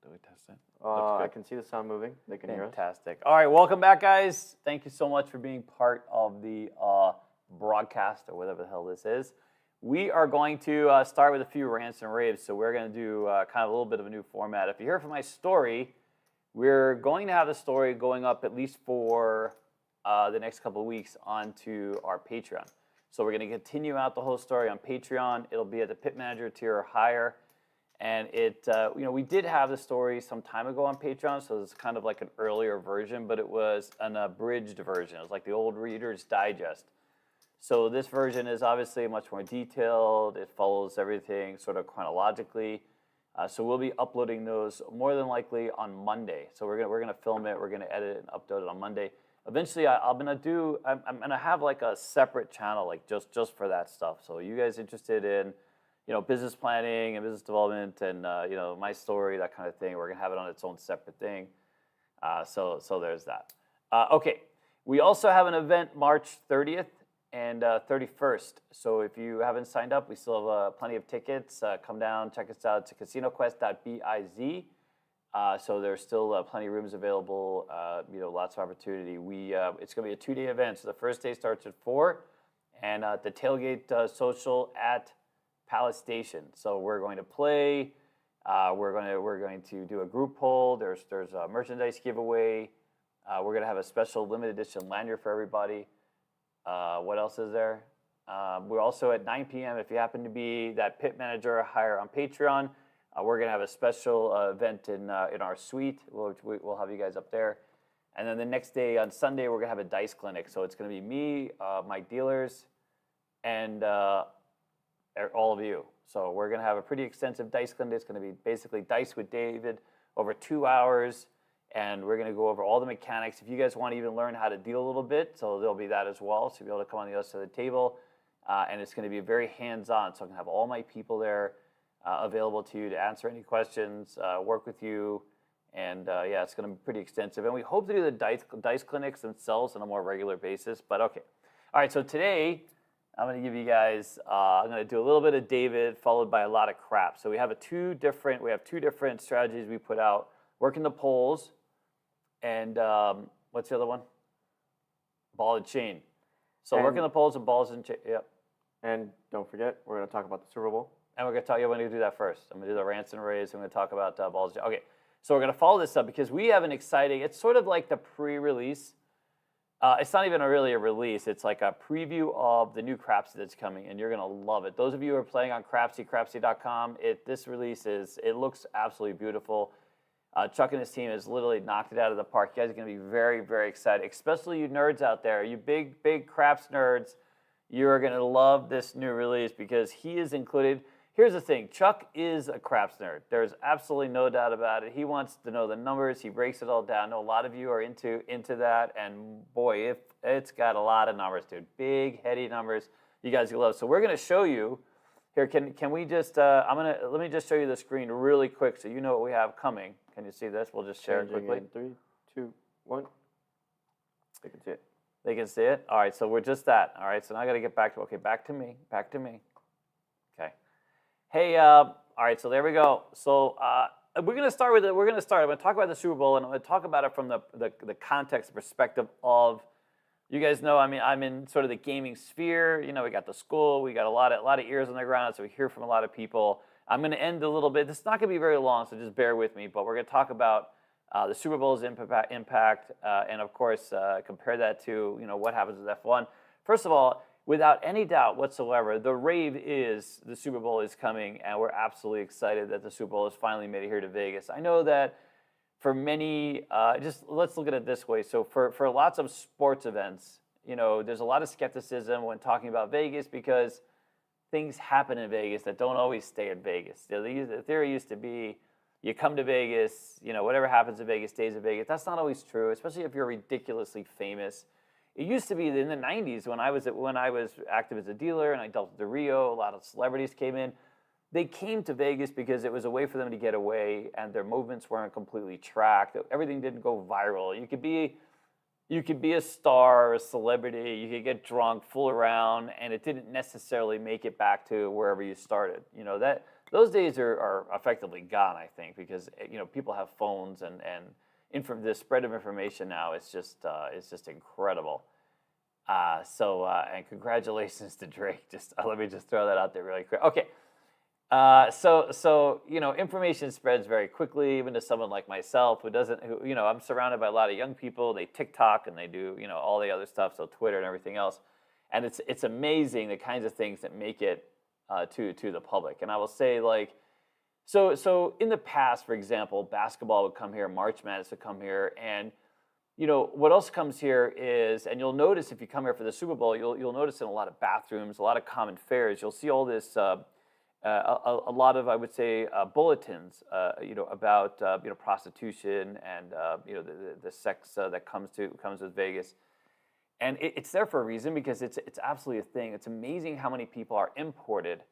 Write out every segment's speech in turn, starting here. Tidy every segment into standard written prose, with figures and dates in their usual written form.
Do we test it? I can see the sound moving. They can hear us. Fantastic. All right, welcome back, guys. Thank you so much for being part of the broadcast or whatever the hell this is. We are going to start with a few rants and raves. So we're going to do kind of a little bit of a new format. If you hear from my story, we're going to have the story going up at least for the next couple of weeks onto our Patreon. So we're going to continue out the whole story on Patreon. It'll be at the pit manager tier or higher. And we did have the story some time ago on Patreon, so it's kind of like an earlier version, but it was an abridged version. It was like the old Reader's Digest. So this version is obviously much more detailed. It follows everything sort of chronologically. So we'll be uploading those more than likely on Monday. So we're gonna film it. We're gonna edit it and upload it on Monday. Eventually, I'm gonna have like a separate channel like just for that stuff. So you guys interested in business planning and business development and my story, that kind of thing, we're gonna have it on its own separate thing. So there's that. Okay, we also have an event March 30th and 31st. So if you haven't signed up, we still have plenty of tickets. Come down, check us out. It's casinoquest.biz. So there's still plenty of rooms available. Lots of opportunity. It's going to be a 2-day event. So the first day starts at 4, and the tailgate social at Palace Station. So we're going to play. We're going to do a group poll. There's a merchandise giveaway. We're going to have a special limited edition lanyard for everybody. What else is there? We're also at 9 p.m. If you happen to be that pit manager or higher on Patreon, we're going to have a special event in our suite. We'll have you guys up there. And then the next day on Sunday, we're going to have a dice clinic. So it's going to be me, my dealers, and all of you. So we're going to have a pretty extensive dice clinic. It's going to be basically dice with David over 2 hours. And we're going to go over all the mechanics. If you guys want to even learn how to deal a little bit, so there'll be that as well. So you'll be able to come on the other side of the table. And it's going to be very hands-on. So I'm going to have all my people there available to you to answer any questions, work with you. And it's going to be pretty extensive. And we hope to do the dice clinics themselves on a more regular basis. But okay. All right, so today I'm going to give you guys, I'm going to do a little bit of David followed by a lot of crap. So we have two different strategies we put out. Working the polls. And what's the other one? Ball and chain. So working the polls and balls and chain. Yep. And don't forget, we're going to talk about the Super Bowl. And we're going to talk. I'm going to do that first. I'm going to do the rants and raves. I'm going to talk about balls. Okay. So we're going to follow this up because we have an exciting. It's sort of like the pre-release. It's not even really a release. It's like a preview of the new Crapsy that's coming, and you're going to love it. Those of you who are playing on Crapsy.com, this release it looks absolutely beautiful. Chuck and his team has literally knocked it out of the park. You guys are going to be very, very excited, especially you nerds out there, you big craps nerds. You're going to love this new release because he is included. Here's the thing. Chuck is a craps nerd. There's absolutely no doubt about it. He wants to know the numbers. He breaks it all down. I know a lot of you are into that, and boy, it's got a lot of numbers, dude. Big, heady numbers. You guys will love. So we're going to show you. Here, can we just? Let me just show you the screen really quick so you know what we have coming. Can you see this? We'll just share it quickly. 3, 2, 1. They can see it. They can see it. All right. So we're just that. All right. So now I got to get back to. Okay, back to me. Back to me. Okay. Hey. All right. So there we go. So we're gonna start with it. We're gonna start. I'm gonna talk about the Super Bowl, and I'm gonna talk about it from the context perspective of. You guys know, I'm in sort of the gaming sphere. We got the school. We got a lot of ears on the ground, so we hear from a lot of people. I'm going to end a little bit. This is not going to be very long, so just bear with me. But we're going to talk about the Super Bowl's impact, and of course compare that to what happens with F1. First of all, without any doubt whatsoever, the Super Bowl is coming, and we're absolutely excited that the Super Bowl has finally made it here to Vegas. I know that. For many, let's look at it this way. So for lots of sports events, there's a lot of skepticism when talking about Vegas because things happen in Vegas that don't always stay in Vegas. The theory used to be you come to Vegas, whatever happens in Vegas stays in Vegas. That's not always true, especially if you're ridiculously famous. It used to be in the 90s when I was active as a dealer and I dealt with the Rio, a lot of celebrities came in. They came to Vegas because it was a way for them to get away, and their movements weren't completely tracked. Everything didn't go viral. You could be a star, a celebrity. You could get drunk, fool around, and it didn't necessarily make it back to wherever you started. those days are effectively gone, I think, because people have phones and the spread of information now is just incredible. And congratulations to Drake. Just let me just throw that out there really quick. Okay. So information spreads very quickly, even to someone like myself I'm surrounded by a lot of young people. They TikTok and they do all the other stuff, so Twitter and everything else, and it's amazing the kinds of things that make it to the public. And I will say, like, so in the past, for example, basketball would come here, March Madness would come here, and what else comes here is, and you'll notice if you come here for the Super Bowl, you'll notice in a lot of bathrooms, a lot of common fares, you'll see all this. A lot of, I would say, bulletins, about prostitution and the sex that comes with Vegas, and it's there for a reason, because it's absolutely a thing. It's amazing how many people are imported,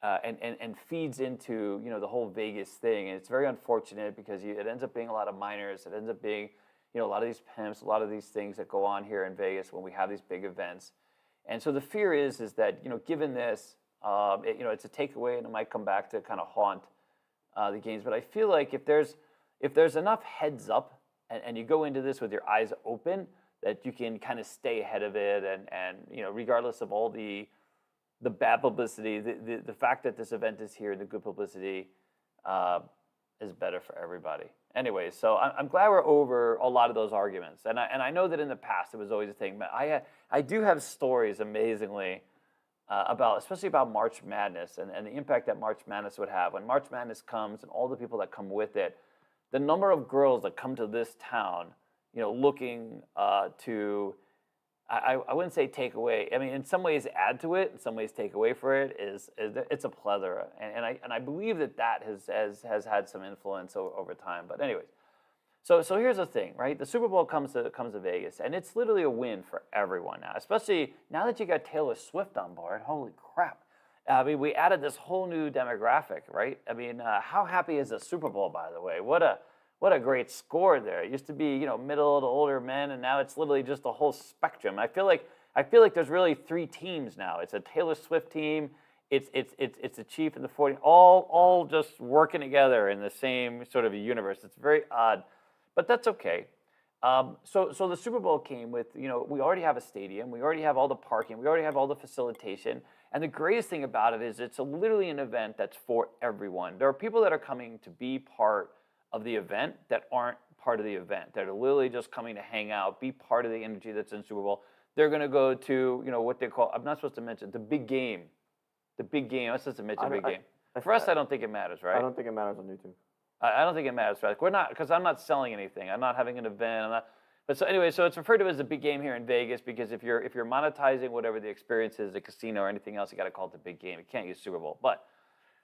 and feeds into the whole Vegas thing, and it's very unfortunate because it ends up being a lot of minors. It ends up being a lot of these pimps, a lot of these things that go on here in Vegas when we have these big events, and so the fear is that given this. It's a takeaway, and it might come back to kind of haunt the games. But I feel like if there's enough heads up, and you go into this with your eyes open, that you can kind of stay ahead of it, and regardless of all the bad publicity, the fact that this event is here, the good publicity is better for everybody. Anyway, so I'm glad we're over a lot of those arguments, and I know that in the past it was always a thing, but I do have stories, amazingly. Especially about March Madness and the impact that March Madness would have. When March Madness comes and all the people that come with it, the number of girls that come to this town, looking to, I wouldn't say take away. I mean, in some ways add to it, in some ways take away for it. It's a plethora, and I believe that has had some influence over time. But anyways. So here's the thing, right? The Super Bowl comes to Vegas, and it's literally a win for everyone now, especially now that you got Taylor Swift on board. Holy crap. I mean, we added this whole new demographic, right? I mean, how happy is the Super Bowl, by the way? What a great score there. It used to be, middle to older men, and now it's literally just a whole spectrum. I feel like there's really 3 teams now. It's a Taylor Swift team, it's the Chief and the 40, all just working together in the same sort of a universe. It's very odd. But that's okay. So the Super Bowl came with, we already have a stadium, we already have all the parking, we already have all the facilitation, and the greatest thing about it is it's literally an event that's for everyone. There are people that are coming to be part of the event that aren't part of the event, that are literally just coming to hang out, be part of the energy that's in Super Bowl. They're going to go to, what they call, I'm not supposed to mention, the big game. The big game, I'm supposed to mention big game. For us, I don't think it matters, right? I don't think it matters on YouTube. I don't think it matters, right? We're not, because I'm not selling anything. I'm not having an event. But so anyway, so it's referred to as a big game here in Vegas, because if you're monetizing whatever the experience is, the casino or anything else, you got to call it the big game. You can't use Super Bowl. But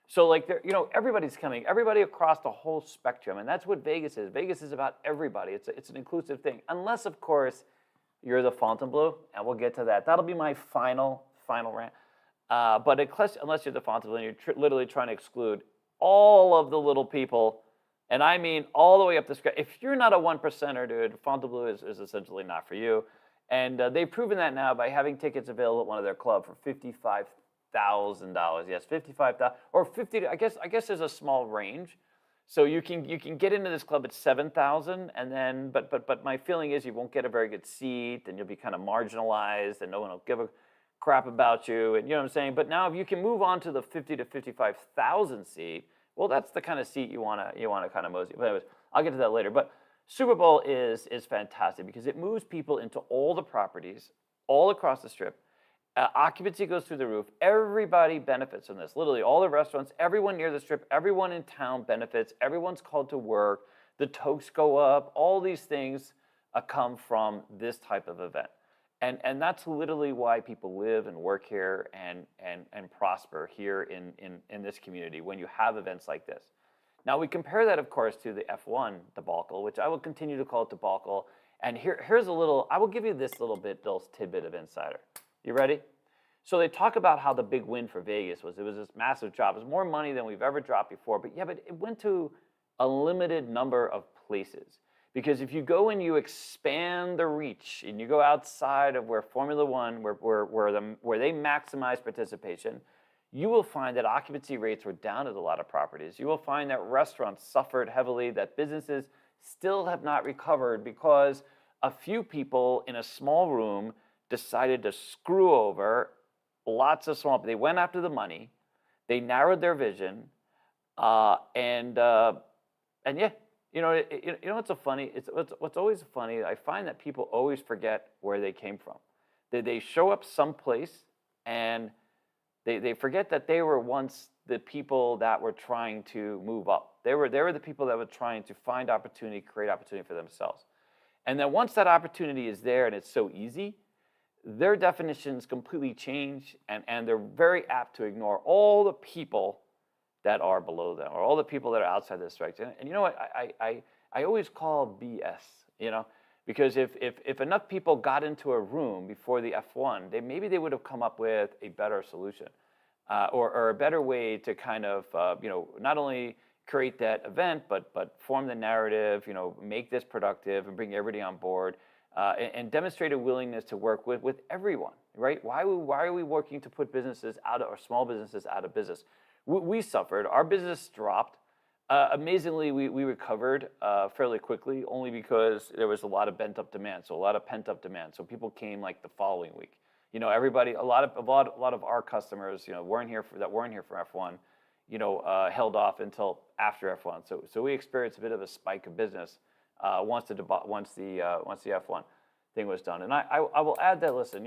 so like everybody's coming, everybody across the whole spectrum, and that's what Vegas is. Vegas is about everybody. It's an inclusive thing, unless of course you're the Fontainebleau, and we'll get to that. That'll be my final rant. But unless you're the Fontainebleau, and you're literally trying to exclude all of the little people. And I mean all the way up the scale. If you're not a 1%er, dude, Fontainebleau is essentially not for you. And they've proven that now by having tickets available at one of their clubs for $55,000. Yes, $55,000 or $50. I guess there's a small range. So you can get into this club at $7,000, and then but my feeling is you won't get a very good seat, and you'll be kind of marginalized, and no one will give a crap about you, and you know what I'm saying. But now if you can move on to the $50,000 to $55,000 seat. Well, that's the kind of seat you want to kind of mosey. But anyways, I'll get to that later. But Super Bowl is fantastic because it moves people into all the properties all across the strip. Occupancy goes through the roof. Everybody benefits from this. Literally, all the restaurants, everyone near the strip, everyone in town benefits. Everyone's called to work. The toques go up. All these things come from this type of event. And that's literally why people live and work here and prosper here in this community when you have events like this. Now, we compare that, of course, to the F1 debacle, which I will continue to call it debacle. And here's I will give you this little tidbit of insider. You ready? So they talk about how the big win for Vegas was this massive drop. It was more money than we've ever dropped before. But it went to a limited number of places. Because if you go and you expand the reach and you go outside of where Formula One, where they maximize participation, you will find that occupancy rates were down at a lot of properties. You will find that restaurants suffered heavily, that businesses still have not recovered because a few people in a small room decided to screw over lots of small. They went after the money, they narrowed their vision, and yeah, you know what's so funny? What's always funny. I find that people always forget where they came from. They show up someplace and they forget that they were once the people that were trying to move up. They were the people that were trying to find opportunity, create opportunity for themselves. And then once that opportunity is there and it's so easy, their definitions completely change, and they're very apt to ignore all the people that are below them or all the people that are outside the strike. And you know what? I always call BS, you know, because if enough people got into a room before the F1, maybe they would have come up with a better solution or a better way to kind of, not only create that event, but form the narrative, make this productive and bring everybody on board and demonstrate a willingness to work with everyone, right? Why are we working to put businesses out of, or small businesses out of business? We suffered. Our business dropped. Amazingly, we recovered fairly quickly, only because there was a lot of pent-up demand. So So people came like the following week. Everybody, a lot of our customers, weren't here for F1, held off until after F1. So we experienced a bit of a spike of business once the F1 thing was done. And I will add that, listen,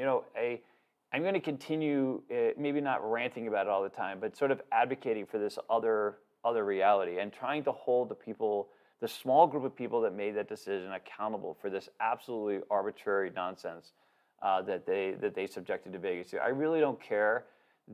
I'm going to continue, maybe not ranting about it all the time, but sort of advocating for this other reality and trying to hold the small group of people that made that decision accountable for this absolutely arbitrary nonsense that they subjected to Vegas to. I really don't care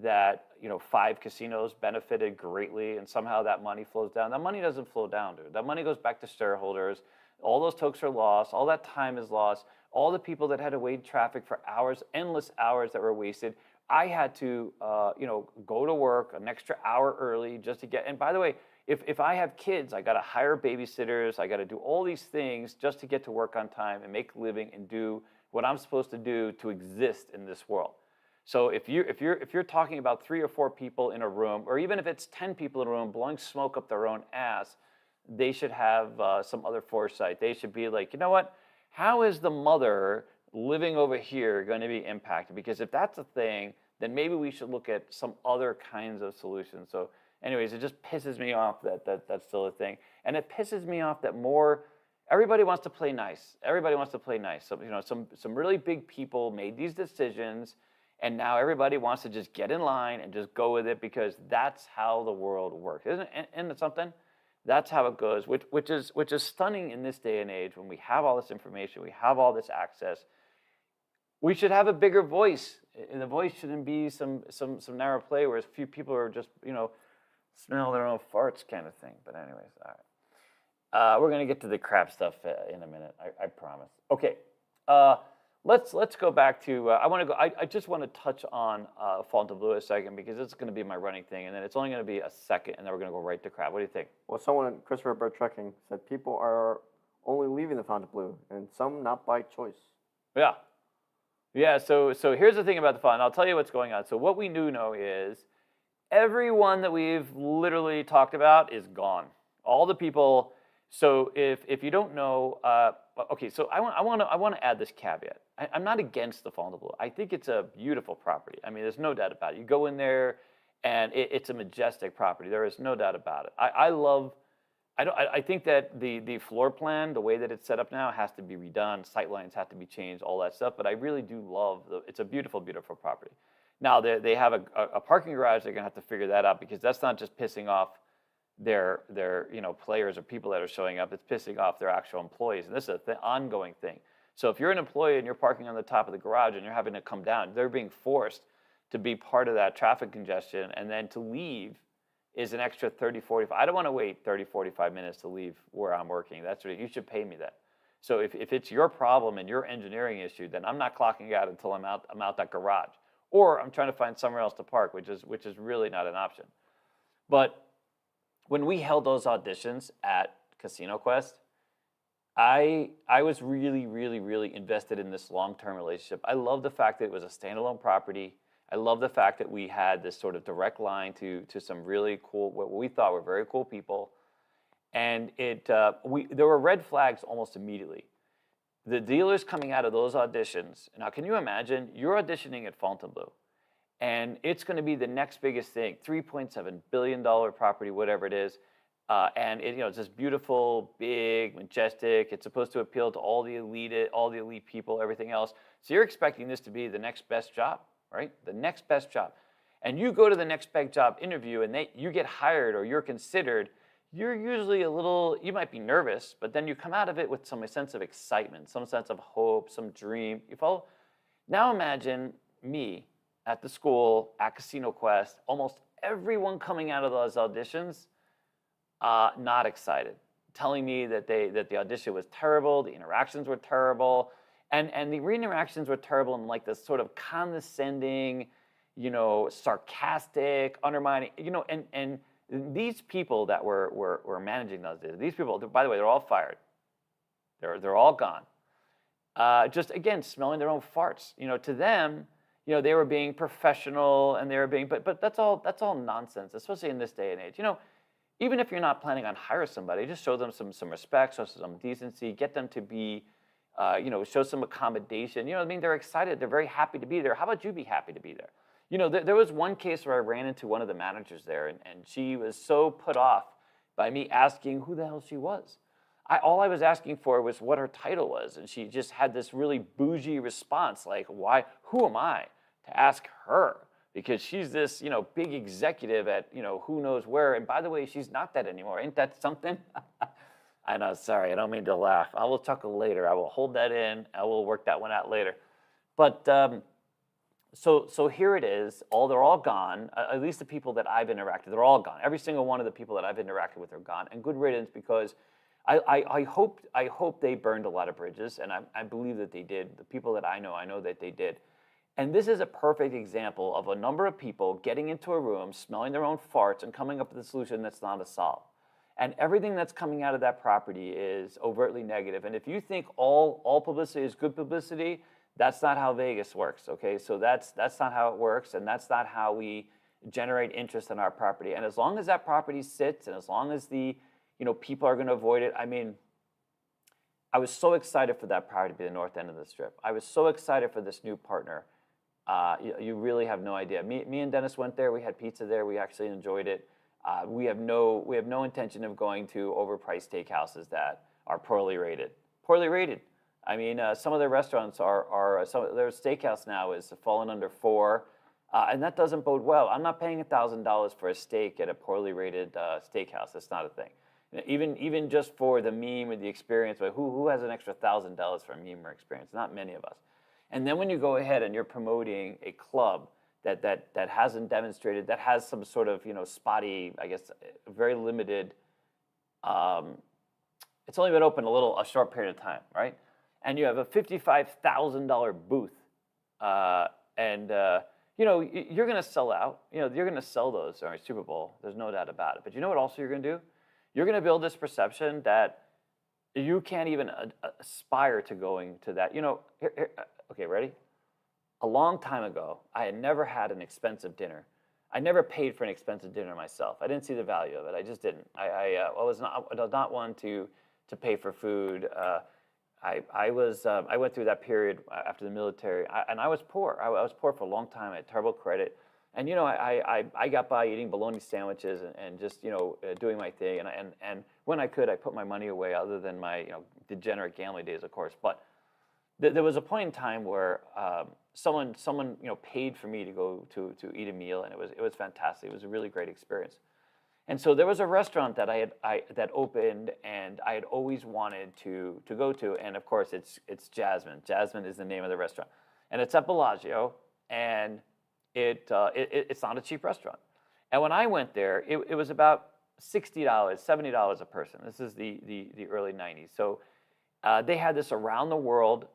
that 5 casinos benefited greatly and somehow that money flows down. That money doesn't flow down, dude. That money goes back to shareholders. All those tokes are lost. All that time is lost. All the people that had to wait traffic for hours, endless hours that were wasted. I had to, go to work an extra hour early just to get. And by the way, if I have kids, I got to hire babysitters. I got to do all these things just to get to work on time and make a living and do what I'm supposed to do to exist in this world. So if you're talking about 3 or 4 people in a room, or even if it's 10 people in a room blowing smoke up their own ass, they should have some other foresight. They should be like, you know what? How is the mother living over here going to be impacted? Because if that's a thing, then maybe we should look at some other kinds of solutions. So anyways, it just pisses me off that that's still a thing. And it pisses me off that everybody wants to play nice. Everybody wants to play nice. So, some really big people made these decisions, and now everybody wants to just get in line and just go with it because that's how the world works. Isn't it something? That's how it goes, which is stunning in this day and age when we have all this information, we have all this access. We should have a bigger voice, and the voice shouldn't be some narrow play where a few people are just smell their own farts kind of thing. But anyways, all right, we're gonna get to the crap stuff in a minute. I promise. Okay, let's go back to. I just want to touch on Fontainebleau a second because it's going to be my running thing, and then it's only going to be a second, and then we're going to go right to crap. What do you think? Well, someone, Christopher Bird Trekking, said people are only leaving the Fontainebleau, and some not by choice. Yeah. So here's the thing about the fund. I'll tell you what's going on. So what we do know is everyone that we've literally talked about is gone. All the people. So if you don't know, okay. So I want to add this caveat. I'm not against the Fontainebleau. I think it's a beautiful property. I mean, there's no doubt about it. You go in there, and it's a majestic property. There is no doubt about it. I think that the floor plan, the way that it's set up now, has to be redone. Sightlines have to be changed, all that stuff. But I really do love it's a beautiful, beautiful property. Now they have a parking garage. They're gonna have to figure that out because that's not just pissing off their players or people that are showing up. It's pissing off their actual employees, and this is an ongoing thing. So if you're an employee and you're parking on the top of the garage and you're having to come down, they're being forced to be part of that traffic congestion, and then to leave is an extra 30, 45. I don't want to wait 30, 45 minutes to leave where I'm working. That's what you should pay me that. So if it's your problem and your engineering issue, then I'm not clocking out until I'm out that garage, or I'm trying to find somewhere else to park, which is really not an option. But when we held those auditions at Casino Quest, I was really, really, really invested in this long-term relationship. I love the fact that it was a standalone property. I love the fact that we had this sort of direct line to some really cool, what we thought were very cool people, and there were red flags almost immediately. The dealers coming out of those auditions. Now, can you imagine? You're auditioning at Fontainebleau, and it's going to be the next biggest thing, $3.7 billion property, whatever it is. And it's this beautiful, big, majestic. It's supposed to appeal to all the elite people, everything else. So you're expecting this to be the next best job, right? The next best job. And you go to the next best job interview, and you get hired or you're considered. You're usually you might be nervous, but then you come out of it with some sense of excitement, some sense of hope, some dream. You follow? Now imagine me at the school, at Casino Quest, almost everyone coming out of those auditions not excited, telling me that the audition was terrible, the interactions were terrible, and the interactions were terrible in like this sort of condescending, sarcastic, undermining, and these people that were managing these people, by the way, they're all fired. They're all gone. Just again, smelling their own farts. To them, they were being professional and they were being, but that's all nonsense, especially in this day and age. Even if you're not planning on hiring somebody, just show them some respect, show some decency, get them to be, show some accommodation. They're excited. They're very happy to be there. How about you be happy to be there? There was one case where I ran into one of the managers there, and she was so put off by me asking who the hell she was. All I was asking for was what her title was, and she just had this really bougie response, like, why, who am I to ask her? Because she's this, big executive at, who knows where. And by the way, she's not that anymore. Ain't that something? I know, sorry, I don't mean to laugh. I will chuckle later. I will hold that in. I will work that one out later. But so here it is. They're all gone. At least the people that I've interacted, they're all gone. Every single one of the people that I've interacted with are gone. And good riddance, because I hope they burned a lot of bridges, and I believe that they did. The people that I know that they did. And this is a perfect example of a number of people getting into a room, smelling their own farts, and coming up with a solution that's not a solve. And everything that's coming out of that property is overtly negative. And if you think all publicity is good publicity, that's not how Vegas works, okay? So that's not how it works, and that's not how we generate interest in our property. And as long as that property sits, and as long as the people are going to avoid it, I was so excited for that property to be the north end of the strip. I was so excited for this new partner. You really have no idea. Me and Dennis went there. We had pizza there. We actually enjoyed it. We have no intention of going to overpriced steakhouses that are poorly rated. Poorly rated. Some of their restaurants some of their steakhouse now is fallen under 4, and that doesn't bode well. I'm not paying $1,000 for a steak at a poorly rated steakhouse. That's not a thing. Even just for the meme or the experience, but who has an extra $1,000 for a meme or experience? Not many of us. And then when you go ahead and you're promoting a club that hasn't demonstrated, that has some sort of spotty, I guess, very limited. It's only been open a short period of time, right? And you have a $55,000 booth, and you're going to sell out. You're going to sell those during Super Bowl. There's no doubt about it. But you know what also you're going to do? You're going to build this perception that you can't even aspire to going to that. Okay, ready? A long time ago, I had never had an expensive dinner. I never paid for an expensive dinner myself. I didn't see the value of it. I just didn't. I was not one to pay for food. I went through that period after the military, and I was poor. I was poor for a long time. I had terrible credit. And I got by eating bologna sandwiches and just doing my thing. And when I could, I put my money away, other than my degenerate gambling days, of course. But there was a point in time where someone paid for me to go to eat a meal, and it was fantastic. It was a really great experience. And so there was a restaurant that that opened, and I had always wanted to go to. And of course, it's Jasmine. Jasmine is the name of the restaurant, and it's at Bellagio, and it's not a cheap restaurant. And when I went there, it was about $60, $70 a person. This is the early 90s. So they had this around the world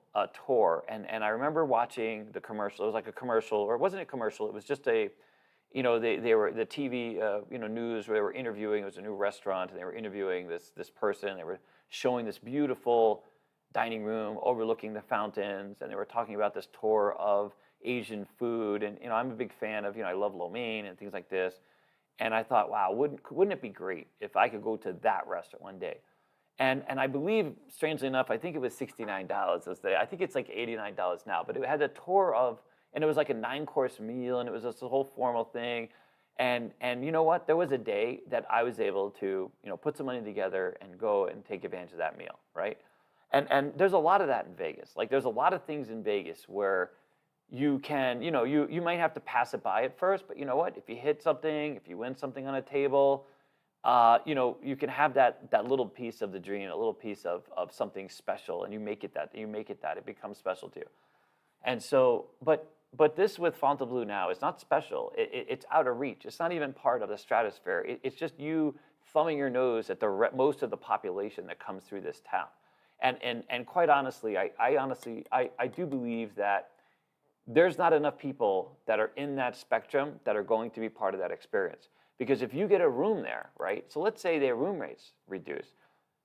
tour, and I remember watching the commercial. It was like a commercial, or it wasn't a commercial. It was just they were the TV news where they were interviewing. It was a new restaurant, and they were interviewing this person. They were showing this beautiful dining room overlooking the fountains, and they were talking about this tour of Asian food. And I'm a big fan of, I love lo mein and things like this. And I thought, wow, wouldn't it be great if I could go to that restaurant one day? And I believe, strangely enough, I think it was $69. I think it's like $89 now. But it had a tour of, and it was like a 9-course meal, and it was just a whole formal thing. And you know what? There was a day that I was able to, put some money together and go and take advantage of that meal, right? And there's a lot of that in Vegas. Like, there's a lot of things in Vegas where you can, you might have to pass it by at first, but you know what? If you hit something, if you win something on a table, you can have that little piece of the dream, a little piece of something special, and you make it that. It becomes special to you. And so, but this with Fontainebleau now is not special. It's out of reach. It's not even part of the stratosphere. It's just you thumbing your nose at most of the population that comes through this town. And quite honestly, I do believe that there's not enough people that are in that spectrum that are going to be part of that experience. Because if you get a room there, right? So let's say their room rates reduce.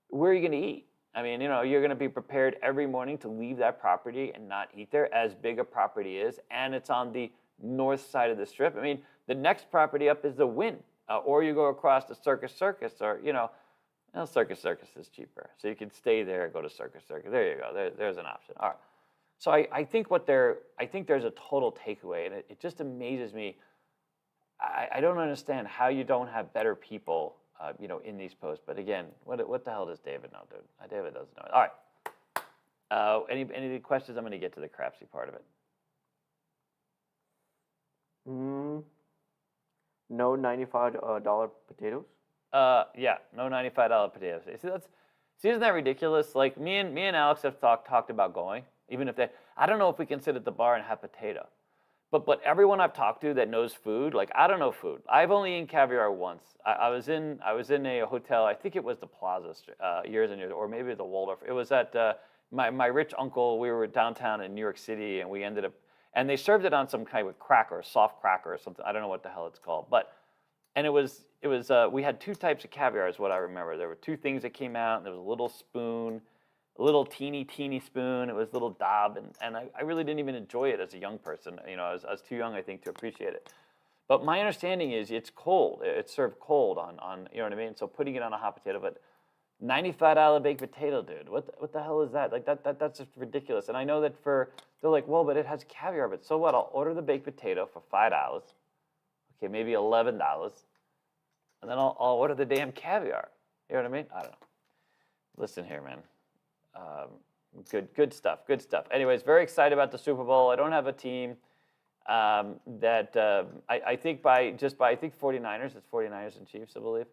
Where are you going to eat? I mean, you're going to be prepared every morning to leave that property and not eat there, as big a property is, and it's on the north side of the strip. I mean, the next property up is the Wynn, or you go across to Circus, or Circus is cheaper, so you can stay there, go to Circus. There you go. There's an option. All right. So I think there's a total takeaway, and it just amazes me. I don't understand how you don't have better people, in these posts. But again, what the hell does David know, dude? David doesn't know. All right. Any questions? I'm going to get to the crapsy part of it. No $95 potatoes. Yeah, no $95 potatoes. Isn't that ridiculous? Like me and Alex have talked about going, even if I don't know if we can sit at the bar and have potato. But everyone I've talked to that knows food, like, I don't know food. I've only eaten caviar once. I was in a hotel. I think it was the Plaza years and years, or maybe the Waldorf. It was at my rich uncle. We were downtown in New York City, and we ended up, and they served it on some kind of cracker, soft cracker or something. I don't know what the hell it's called, and it was we had 2 types of caviar is what I remember. There were 2 things that came out, and there was a little spoon. A little teeny spoon. It was a little daub, and I really didn't even enjoy it as a young person. I was too young, I think, to appreciate it. But my understanding is it's cold. It's served cold on you know what I mean? So putting it on a hot potato, but $95 baked potato, dude. What the hell is that? Like that's just ridiculous. And I know that they're like, well, but it has caviar. But so what? I'll order the baked potato for $5. Okay, maybe $11, and then I'll order the damn caviar. You know what I mean? I don't know. Listen here, man. Good stuff. Anyways, very excited about the Super Bowl. I don't have a team that I think I think 49ers. It's 49ers and Chiefs, I believe.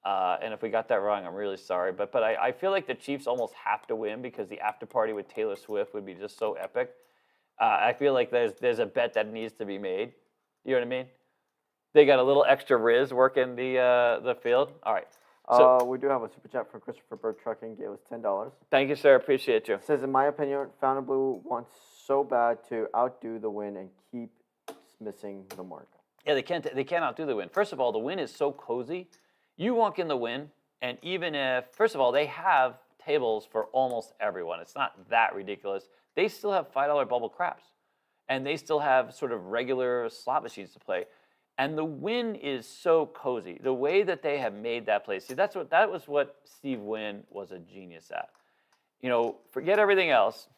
And if we got that wrong, I'm really sorry. But I feel like the Chiefs almost have to win because the after party with Taylor Swift would be just so epic. I feel like there's a bet that needs to be made. You know what I mean? They got a little extra Riz working the field. All right. So, we do have a super chat from Christopher Bird Trucking. Gave us $10. Thank you, sir. Appreciate you. It says, in my opinion, Fontainebleau wants so bad to outdo the Wynn and keep missing the mark. Yeah, they can't outdo the Wynn. First of all, the Wynn is so cozy. You walk in the Wynn, and even if, first of all, they have tables for almost everyone. It's not that ridiculous. They still have $5 bubble craps, and they still have sort of regular slot machines to play. And the Wynn is so cozy. The way that they have made that place. See, that was what Steve Wynn was a genius at. Forget everything else.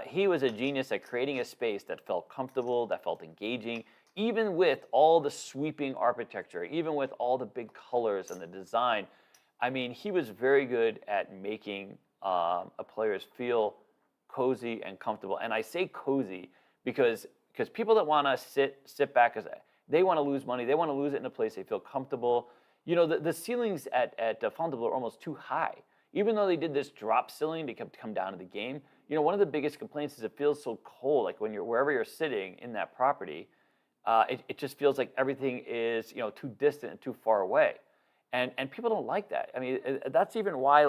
He was a genius at creating a space that felt comfortable, that felt engaging, even with all the sweeping architecture, even with all the big colors and the design. I mean, he was very good at making players feel cozy and comfortable. And I say cozy because people that want to sit back, they want to lose money. They want to lose it in a place they feel comfortable. The ceilings at Fontainebleau are almost too high. Even though they did this drop ceiling to come down to the game, one of the biggest complaints is it feels so cold. Like when wherever you're sitting in that property, it just feels like everything is too distant and too far away. And people don't like that. I mean, that's even why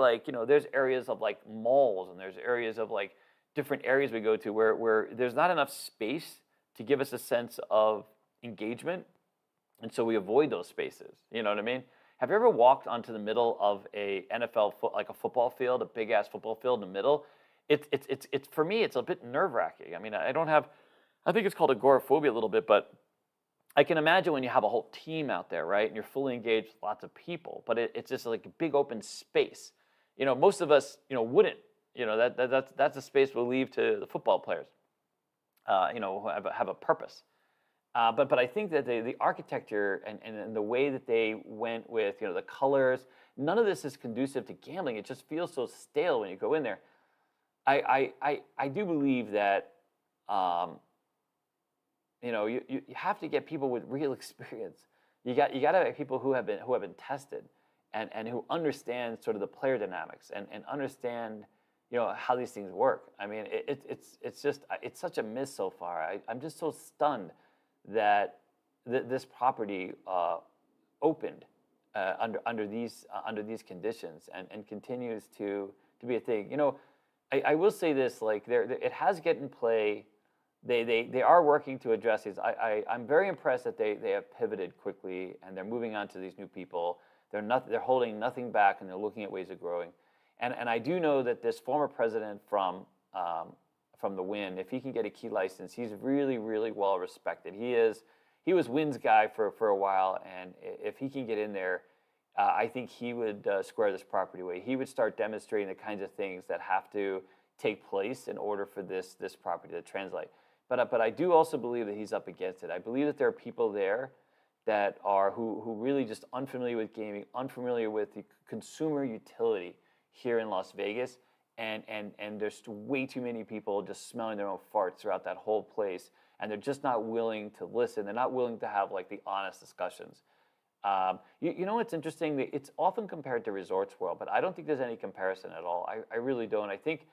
there's areas of malls and there's areas of different areas we go to where there's not enough space to give us a sense of engagement, and so we avoid those spaces. You know what I mean? Have you ever walked onto the middle of a NFL like a football field, a big ass football field in the middle? It's for me, it's a bit nerve wracking. I mean, I think it's called agoraphobia a little bit, but I can imagine when you have a whole team out there, right, and you're fully engaged with lots of people, but it's just like a big open space. Most of us, wouldn't. That's a space we'll leave to the football players. Who have a purpose. But I think that the architecture and the way that they went with the colors, none of this is conducive to gambling. It just feels so stale when you go in there. I do believe that you have to get people with real experience. You got to have people who have been tested and who understand sort of the player dynamics and understand how these things work. I mean, it's such a miss so far. I'm just so stunned that this property opened under these conditions and continues to be a thing. I will say this: like it has get in play. They are working to address these. I'm very impressed that they have pivoted quickly and they're moving on to these new people. They're holding nothing back and they're looking at ways of growing. And I do know that this former president from the Wynn, if he can get a key license, he's really, really well respected. He was Wynn's guy for a while, and if he can get in there, I think he would square this property away. He would start demonstrating the kinds of things that have to take place in order for this property to translate. But I do also believe that he's up against it. I believe that there are people there that are who really just unfamiliar with gaming, unfamiliar with the consumer utility here in Las Vegas, and there's way too many people just smelling their own farts throughout that whole place, and they're just not willing to listen. They're not willing to have like the honest discussions. What's interesting? It's often compared to Resorts World, but I don't think there's any comparison at all. I really don't. I think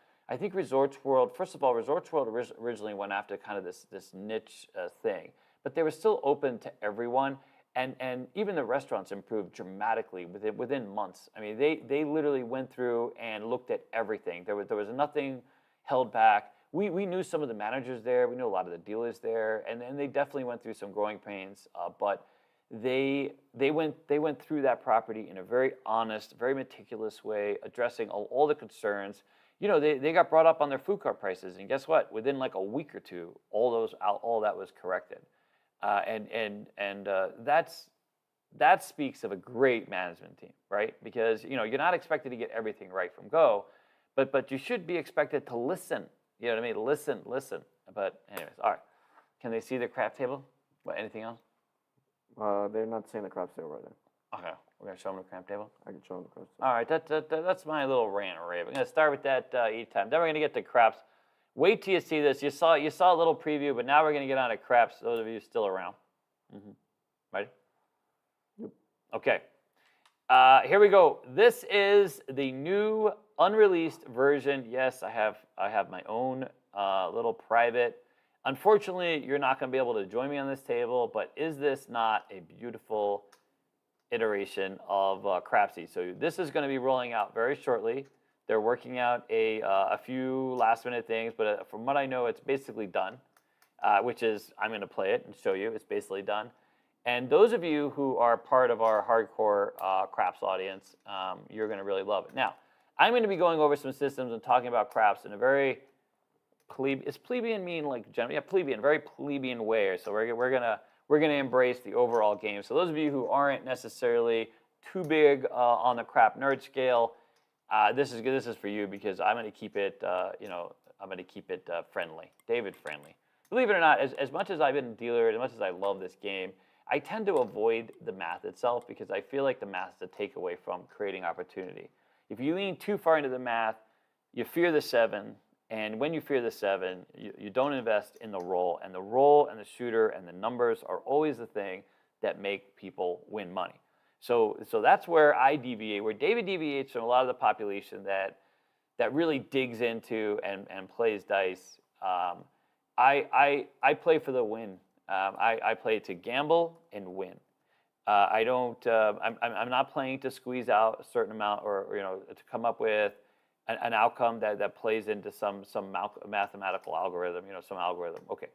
Resorts World, first of all, Resorts World originally went after kind of this niche thing, but they were still open to everyone. And even the restaurants improved dramatically within months. I mean, they literally went through and looked at everything. There was nothing held back. We knew some of the managers there. We knew a lot of the dealers there, and they definitely went through some growing pains. But they went through that property in a very honest, very meticulous way, addressing all the concerns. They got brought up on their food cart prices, and guess what? Within like a week or two, all that was corrected. That speaks of a great management team, right? Because you're not expected to get everything right from go, but you should be expected to listen. You know what I mean? Listen. But anyways, all right. Can they see the crap table? What? Anything else? They're not seeing the crap table right now. Okay, we're gonna show them the crap table. I can show them the crap table. All right, that's my little rant or rave. I'm gonna start with that each time. Then we're gonna get to craps. Wait till you see this. You saw a little preview, but now we're going to get on to craps. Those of you still around. Ready? Yep. Okay. Here we go. This is the new unreleased version. Yes, I have my own little private. Unfortunately, you're not going to be able to join me on this table, but is this not a beautiful iteration of Crapsy? So this is going to be rolling out very shortly. They're working out a few last-minute things, but from what I know, it's basically done, which is I'm going to play it and show you. It's basically done. And those of you who are part of our hardcore craps audience, you're going to really love it. Now, I'm going to be going over some systems and talking about craps in a very is plebeian mean like general? Yeah, plebeian, very plebeian way. So we're gonna embrace the overall game. So those of you who aren't necessarily too big on the crap nerd scale, this is for you because I'm going to keep it, friendly, David friendly. Believe it or not, as much as I've been a dealer, as much as I love this game, I tend to avoid the math itself because I feel like the math is a takeaway from creating opportunity. If you lean too far into the math, you fear the 7, and when you fear the 7, you don't invest in the roll, and the shooter and the numbers are always the thing that make people win money. So that's where I deviate, where David deviates from a lot of the population that really digs into and plays dice. I play for the win. I play to gamble and win. I don't. I'm not playing to squeeze out a certain amount or to come up with an outcome that plays into some mathematical algorithm. Some algorithm. Okay.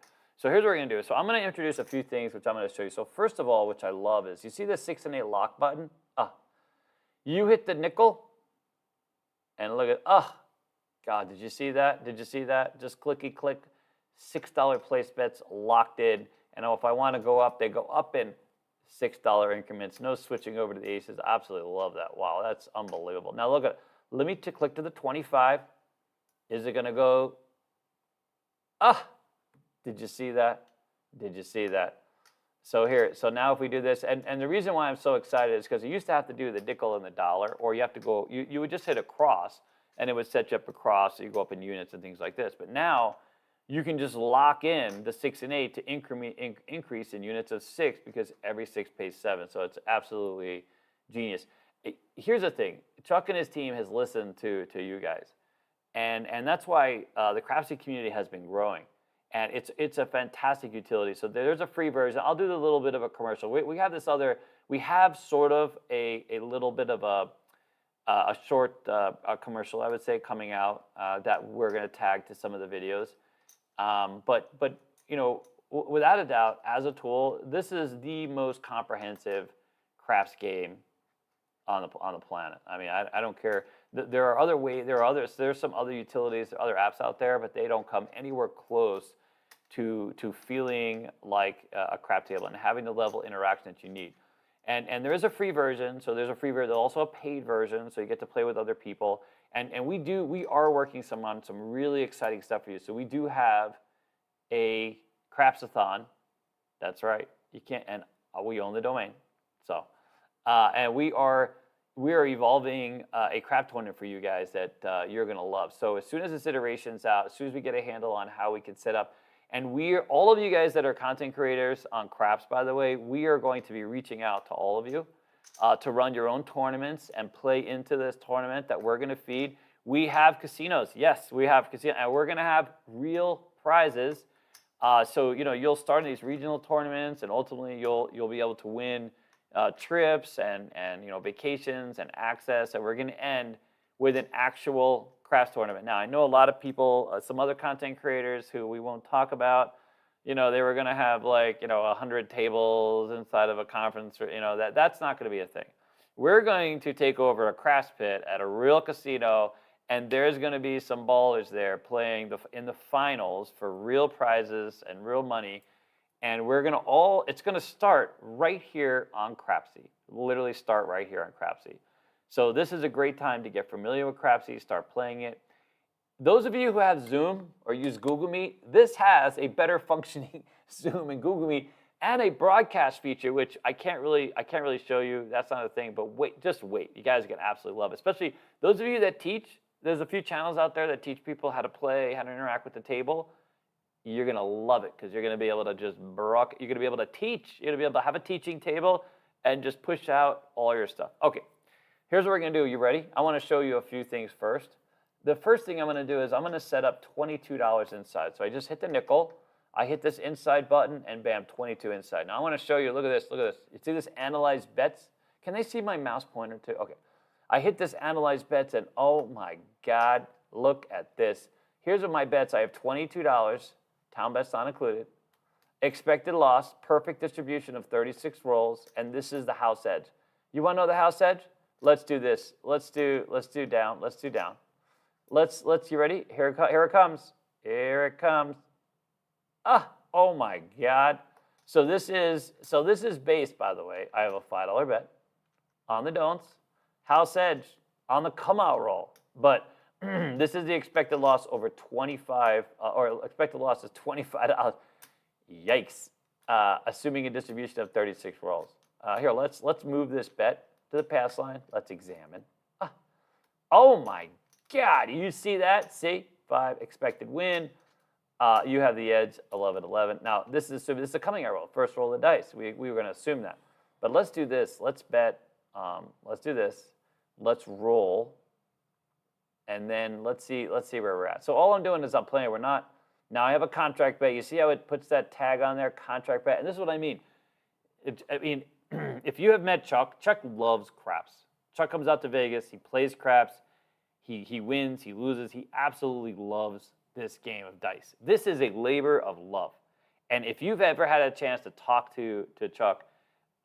So here's what we're going to do. So I'm going to introduce a few things which I'm going to show you. So first of all, which I love is, you see the 6 and 8 lock button? You hit the nickel, and look at, oh, God, did you see that? Did you see that? Just clicky click, $6 place bets locked in. And if I want to go up, they go up in $6 increments. No switching over to the aces. Absolutely love that. Wow, that's unbelievable. Now look at, let me click to the 25. Is it going to go? Ah, did you see that? Did you see that? So here, so now if we do this, and the reason why I'm so excited is because you used to have to do the nickel and the dollar, or you have to go, you would just hit a cross, and it would set you up a cross, so you go up in units and things like this. But now, you can just lock in the 6 and 8 to increase in units of 6 because every 6 pays 7. So it's absolutely genius. Here's the thing. Chuck and his team has listened to you guys. And that's why the Crapsy community has been growing. And it's a fantastic utility. So there's a free version. I'll do a little bit of a commercial. We have this other, we have sort of a little bit of a short commercial, I would say, coming out that we're going to tag to some of the videos. But you know, without a doubt, as a tool, this is the most comprehensive craps game on the planet. I mean, I don't care. There are other ways. There's some other utilities, other apps out there, but they don't come anywhere close to feeling like a crap table and having the level of interaction that you need. And there is a free version. So there's a free version. There's also a paid version, so you get to play with other people. And we are working on some really exciting stuff for you. So we do have a Crapsathon. That's right. You can't, and we own the domain. So, and we are evolving a crap tournament for you guys that you're gonna love. So as soon as this iteration's out, as soon as we get a handle on how we can set up, and all of you guys that are content creators on craps, by the way, we are going to be reaching out to all of you. To run your own tournaments and play into this tournament that we're going to feed. We have casinos. Yes, we have casinos. And we're going to have real prizes. So, you know, you'll start in these regional tournaments, and ultimately you'll be able to win trips and you know, vacations and access. And we're going to end with an actual craps tournament. Now, I know a lot of people, some other content creators who we won't talk about, you know, they were going to have like, you know, 100 tables inside of a conference, or, you know, that's not going to be a thing. We're going to take over a craps pit at a real casino, and there's going to be some ballers there playing in the finals for real prizes and real money. And we're going to it's going to start right here on Crapsy. Literally start right here on Crapsy. So this is a great time to get familiar with Crapsy, start playing it. Those of you who have Zoom or use Google Meet, this has a better functioning Zoom and Google Meet and a broadcast feature, which I can't really show you. That's not a thing, but just wait. You guys are gonna absolutely love it. Especially those of you that teach. There's a few channels out there that teach people how to play, how to interact with the table. You're gonna love it because you're gonna be able to you're gonna be able to teach. You're gonna be able to have a teaching table and just push out all your stuff. Okay, here's what we're gonna do. You ready? I wanna show you a few things first. The first thing I'm going to do is I'm going to set up $22 inside. So I just hit the nickel. I hit this inside button, and bam, 22 inside. Now I want to show you, look at this, look at this. You see this analyze bets? Can they see my mouse pointer too? Okay. I hit this analyze bets, and oh my God, look at this. Here's what my bets. I have $22, town bets not included. Expected loss, perfect distribution of 36 rolls, and this is the house edge. You want to know the house edge? Let's do this. Let's do down. Let's do down. You ready? Here it comes. Here it comes. Oh my God. So this is based, by the way. I have a $5 bet on the don'ts, house edge on the come out roll. But this is the expected loss over 25, or expected loss is $25. Yikes. Assuming a distribution of 36 rolls. Here, let's move this bet to the pass line. Let's examine. Oh my God, you see that? See, 5 expected win. You have the edge, 11-11. Now this is a coming out roll, first roll of the dice. We were going to assume that, but let's do this. Let's bet. Let's do this. Let's roll, and then let's see where we're at. So all I'm doing is I'm playing. We're not. Now I have a contract bet. You see how it puts that tag on there, contract bet, and this is what I mean. If you have met Chuck loves craps. Chuck comes out to Vegas. He plays craps. He wins, he loses. He absolutely loves this game of dice. This is a labor of love. And if you've ever had a chance to talk to Chuck,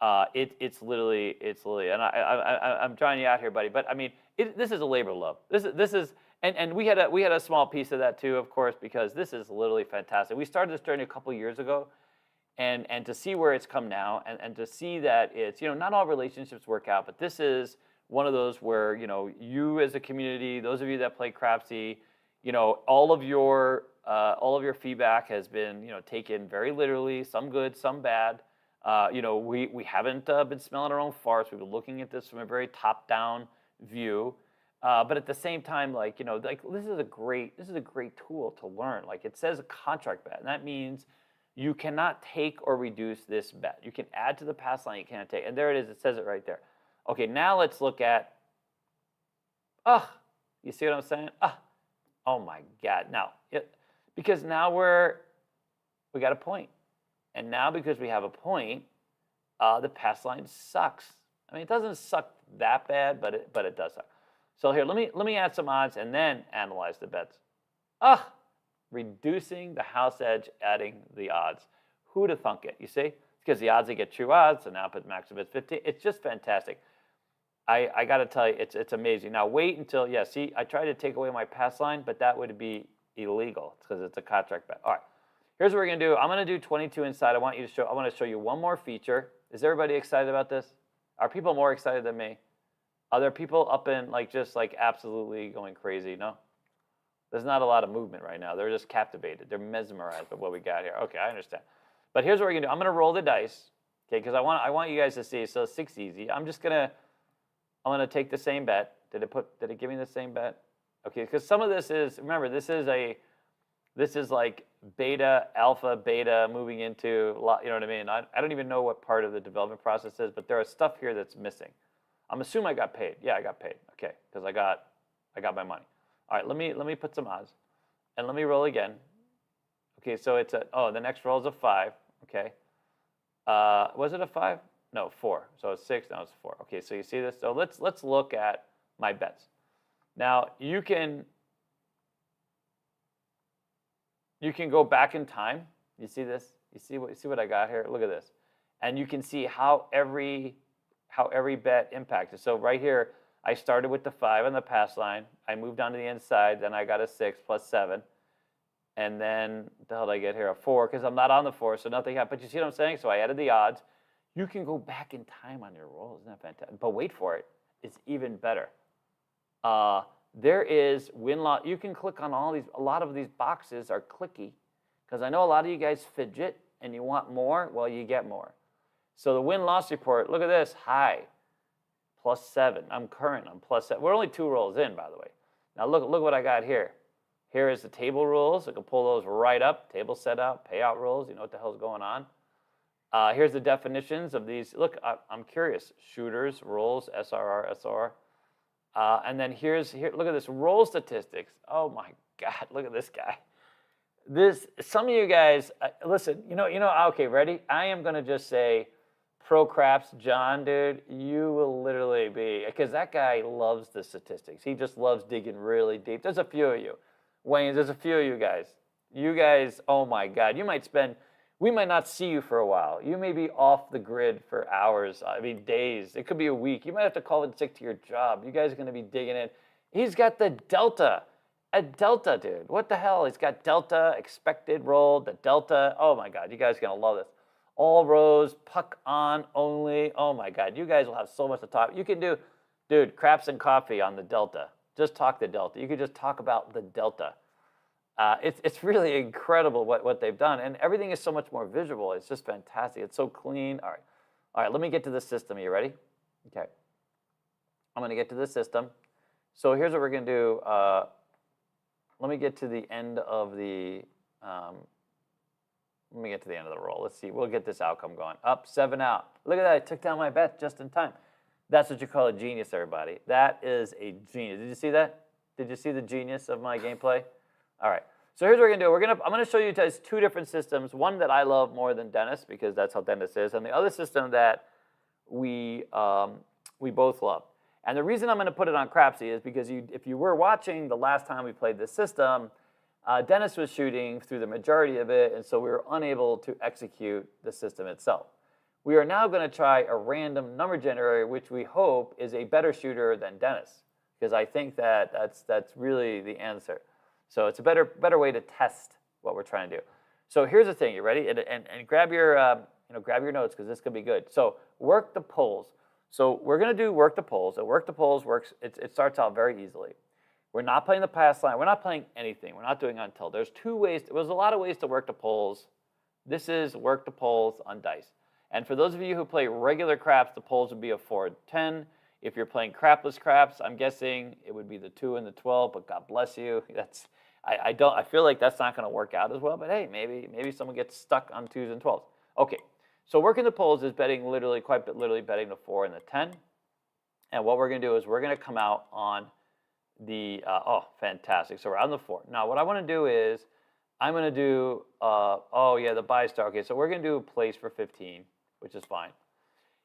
It's literally, and I'm trying you out here, buddy. But I mean, this is a labor of love. This is, and we had a small piece of that too, of course, because this is literally fantastic. We started this journey a couple years ago, and to see where it's come now, and to see that it's, not all relationships work out, but this is one of those where, you as a community, those of you that play Crapsy, all of your feedback has been, taken very literally, some good, some bad. We haven't been smelling our own farts. We've been looking at this from a very top-down view. But at the same time, this is a great tool to learn. Like, it says a contract bet, and that means you cannot take or reduce this bet. You can add to the pass line, you cannot take. And there it is, it says it right there. Okay, now let's look at, you see what I'm saying? Oh my God. Now, because now we got a point. And now because we have a point, the pass line sucks. I mean, it doesn't suck that bad, but it does suck. So here, let me add some odds and then analyze the bets. Reducing the house edge, adding the odds. Who'd have thunk it? You see? Because the odds, they get true odds, so now put maximum at 50. It's just fantastic. I got to tell you, it's amazing. Now wait until, see, I tried to take away my pass line, but that would be illegal because it's a contract bet. All right, here's what we're gonna do. I'm gonna do 22 inside. I want to show you one more feature. Is everybody excited about this? Are people more excited than me? Are there people up in just absolutely going crazy? No? There's not a lot of movement right now. They're just captivated. They're mesmerized by what we got here. Okay, I understand. But here's what we're gonna do. I'm gonna roll the dice, okay? Because I want you guys to see. So 6 easy. I'm gonna take the same bet. Did it give me the same bet? Okay, because some of this is, remember, this is like beta, alpha, beta moving into, you know what I mean? I don't even know what part of the development process is, but there are stuff here that's missing. I'm assuming I got paid. Yeah, I got paid. Okay, because I got my money. All right, let me put some odds, and let me roll again. Okay, so it's the next roll is a 5. Okay, was it a 5? No, 4. So it's 6. Now it's 4. Okay, so you see this. So let's look at my bets. Now you can go back in time. You see this? You see what I got here? Look at this, and you can see how every bet impacted. So right here, I started with the 5 on the pass line. I moved on to the inside. Then I got a 6 plus 7. And then, the hell did I get here? A 4, because I'm not on the 4, so nothing happened. But you see what I'm saying? So I added the odds. You can go back in time on your roll. Isn't that fantastic? But wait for it. It's even better. There is win-loss. You can click on all these. A lot of these boxes are clicky, because I know a lot of you guys fidget and you want more. Well, you get more. So the win-loss report, look at this. High, plus 7. I'm current. I'm plus 7. We're only 2 rolls in, by the way. Now look what I got here. Here is the table rules. I can pull those right up. Table setup, payout rules. You know what the hell's going on. Here's the definitions of these. Look, I'm curious. Shooters, rolls, SRR, SR. And then here. Look at this. Roll statistics. Oh my God, look at this guy. Some of you guys, listen, okay, ready? I am going to just say, Pro Craps, John, dude, you will literally be, because that guy loves the statistics. He just loves digging really deep. There's a few of you. Wayne, there's a few of you guys. You guys, oh my God, we might not see you for a while. You may be off the grid for hours, days. It could be a week. You might have to call in sick to your job. You guys are going to be digging in. He's got the delta. A delta, dude. What the hell? He's got delta, expected roll, the delta. Oh my God, you guys are going to love this. All rows, puck on only. Oh my God, you guys will have so much to talk. You can do, dude, craps and coffee on the delta. Just talk the delta. You could just talk about the delta. It's really incredible what they've done, and everything is so much more visual. It's just fantastic. It's so clean. All right. Let me get to the system. Are you ready? Okay. I'm going to get to the system. So here's what we're going to do. Let me get to the end of the. Let me get to the end of the roll. Let's see. We'll get this outcome going. Up, 7 out. Look at that. I took down my bet just in time. That's what you call a genius, everybody. That is a genius. Did you see that? Did you see the genius of my gameplay? All right. So here's what we're going to do. I'm going to show you guys 2 different systems. One that I love more than Dennis, because that's how Dennis is, and the other system that we both love. And the reason I'm going to put it on Crapsy is because if you were watching the last time we played this system, Dennis was shooting through the majority of it, and so we were unable to execute the system itself. We are now going to try a random number generator, which we hope is a better shooter than Dennis, because I think that that's really the answer. So it's a better way to test what we're trying to do. So here's the thing. You ready? And grab your grab your notes, because this could be good. So work the pulls. So we're going to do work the pulls. And work the pulls works. It starts out very easily. We're not playing the pass line. We're not playing anything. We're not doing until. There's two ways. There's a lot of ways to work the pulls. This is work the pulls on dice. And for those of you who play regular craps, the pulls would be a 4 and 10. If you're playing crapless craps, I'm guessing it would be the 2 and the 12. But God bless you. I feel like that's not going to work out as well. But hey, maybe someone gets stuck on 2s and 12s. Okay. So working the pulls is betting quite literally betting the 4 and the 10. And what we're going to do is we're going to come out on the fantastic. So we're on the 4. Now what I want to do is I'm going to do the buy star. Okay, so we're going to do a place for 15, which is fine.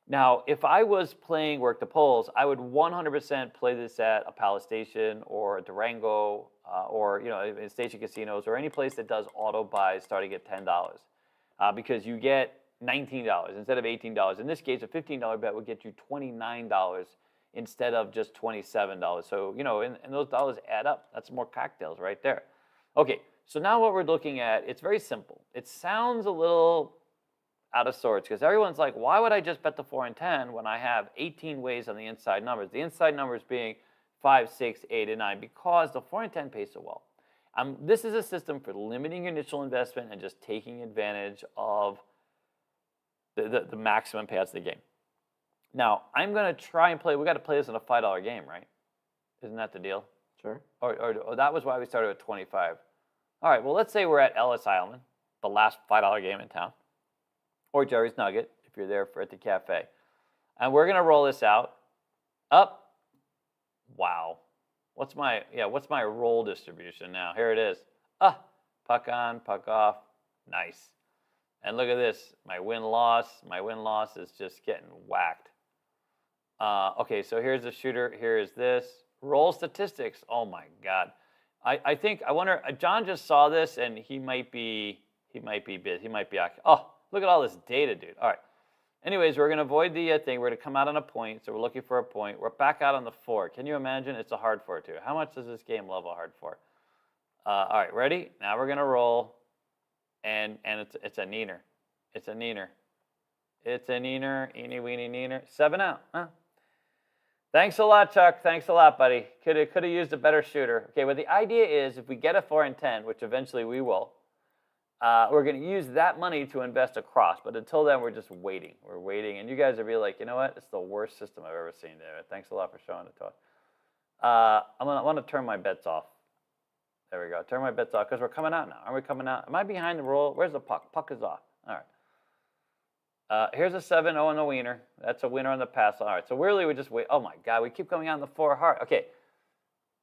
Now, if I was playing work the pulls, I would 100% play this at a Palace Station or a Durango or in station casinos or any place that does auto buys starting at $10, because you get $19 instead of $18. In this case, a $15 bet would get you $29 instead of just $27. So and those dollars add up. That's more cocktails right there. Okay, so now what we're looking at, it's very simple. It sounds a little out of sorts because everyone's like, why would I just bet the 4 and 10 when I have 18 ways on the inside numbers? The inside numbers being 5, 6, 8, and 9 because the 4 and 10 pays so well. This is a system for limiting your initial investment and just taking advantage of the maximum payouts of the game. Now, I'm going to try and play. We got to play this in a $5 game, right? Isn't that the deal? Sure. Or that was why we started at 25. All right, well, let's say we're at Ellis Island, the last $5 game in town, or Jerry's Nugget, if you're there at the cafe. And we're going to roll this out. Up. Wow. What's my roll distribution now? Here it is. Puck on, puck off. Nice. And look at this. My win-loss is just getting whacked. Okay, so here's the shooter. Here is this. Roll statistics. Oh, my God. I wonder, John just saw this, and he might be busy. He might be, look at all this data, dude. All right. Anyways, we're going to avoid the thing. We're going to come out on a point, so we're looking for a point. We're back out on the 4. Can you imagine? It's a hard 4, too. How much does this game love a hard 4? All right, ready? Now we're going to roll, and it's a neener. It's a neener. It's a neener, eeny, weeny, neener. 7 out. Huh? Thanks a lot, Chuck. Thanks a lot, buddy. Could have used a better shooter. Okay, well, the idea is if we get a 4 and 10, which eventually we will, we're going to use that money to invest across. But until then, we're just waiting. We're waiting. And you guys will be like, you know what? It's the worst system I've ever seen, David. Thanks a lot for showing it to us. I want to turn my bets off. There we go. Turn my bets off because we're coming out now. Are we coming out? Am I behind the roll? Where's the puck? Puck is off. All right. Here's a 7-0 on the wiener. That's a winner on the pass. All right. So really, we just wait. Oh, my God. We keep coming out on the 4 hard. Okay.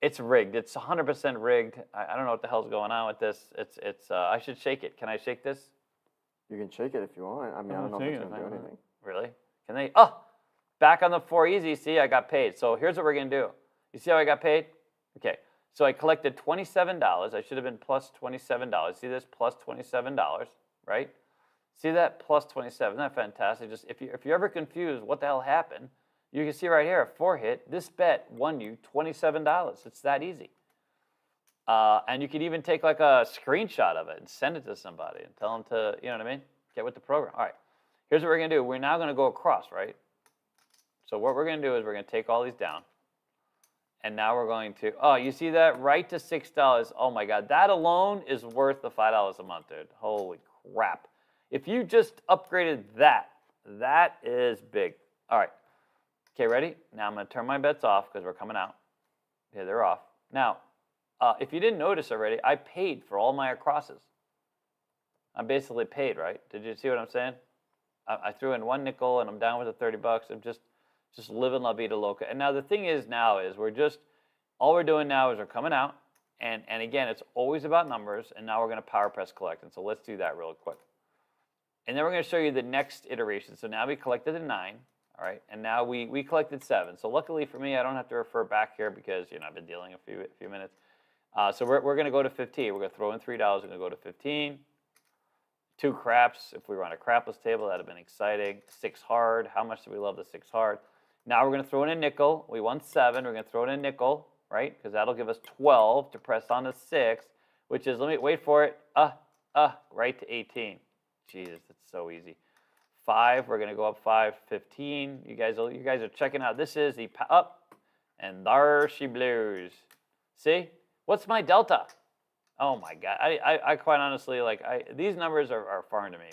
It's rigged. It's 100% rigged. I don't know what the hell's going on with this. I should shake it. Can I shake this? You can shake it if you want. I mean, I don't know if it's going to do anything. Really? Can they? Back on the 4 easy. See, I got paid. So here's what we're going to do. You see how I got paid? Okay. So I collected $27. I should have been plus $27. See this? Plus $27, right? See that? Plus 27. Isn't that fantastic? Just if you're ever confused what the hell happened, you can see right here, a 4 hit. This bet won you $27. It's that easy. And you can even take like a screenshot of it and send it to somebody and tell them to, you know what I mean? Get with the program. All right. Here's what we're going to do. We're now going to go across, right? So what we're going to do is we're going to take all these down. And now we're going to, you see that? Right to $6. Oh, my God. That alone is worth the $5 a month, dude. Holy crap. If you just upgraded that, that is big. All right. Okay, ready? Now I'm going to turn my bets off because we're coming out. Okay, they're off. Now, if you didn't notice already, I paid for all my acrosses. I'm basically paid, right? Did you see what I'm saying? I threw in 1 nickel and I'm down with the $30. I'm just living la vida loca. And now the thing is all we're doing now is we're coming out. And again, it's always about numbers. And now we're going to power press collect. And so let's do that real quick. And then we're going to show you the next iteration. So now we collected a 9. All right, and now we collected 7. So luckily for me, I don't have to refer back here because I've been dealing a few minutes. So we're going to go to 15. We're going to throw in $3. We're going to go to 15. 2 craps. If we were on a crapless table, that'd have been exciting. 6 hard. How much do we love the 6 hard? Now we're going to throw in a nickel. We won 7. We're going to throw in a nickel, right? Because that'll give us 12 to press on to 6, which is, let me wait for it. Right to 18. Jesus, it's so easy. 5. We're going to go up 5, 15. You guys are checking out. This is the up, and there she blows. See? What's my delta? Oh my God! I quite honestly these numbers are foreign to me.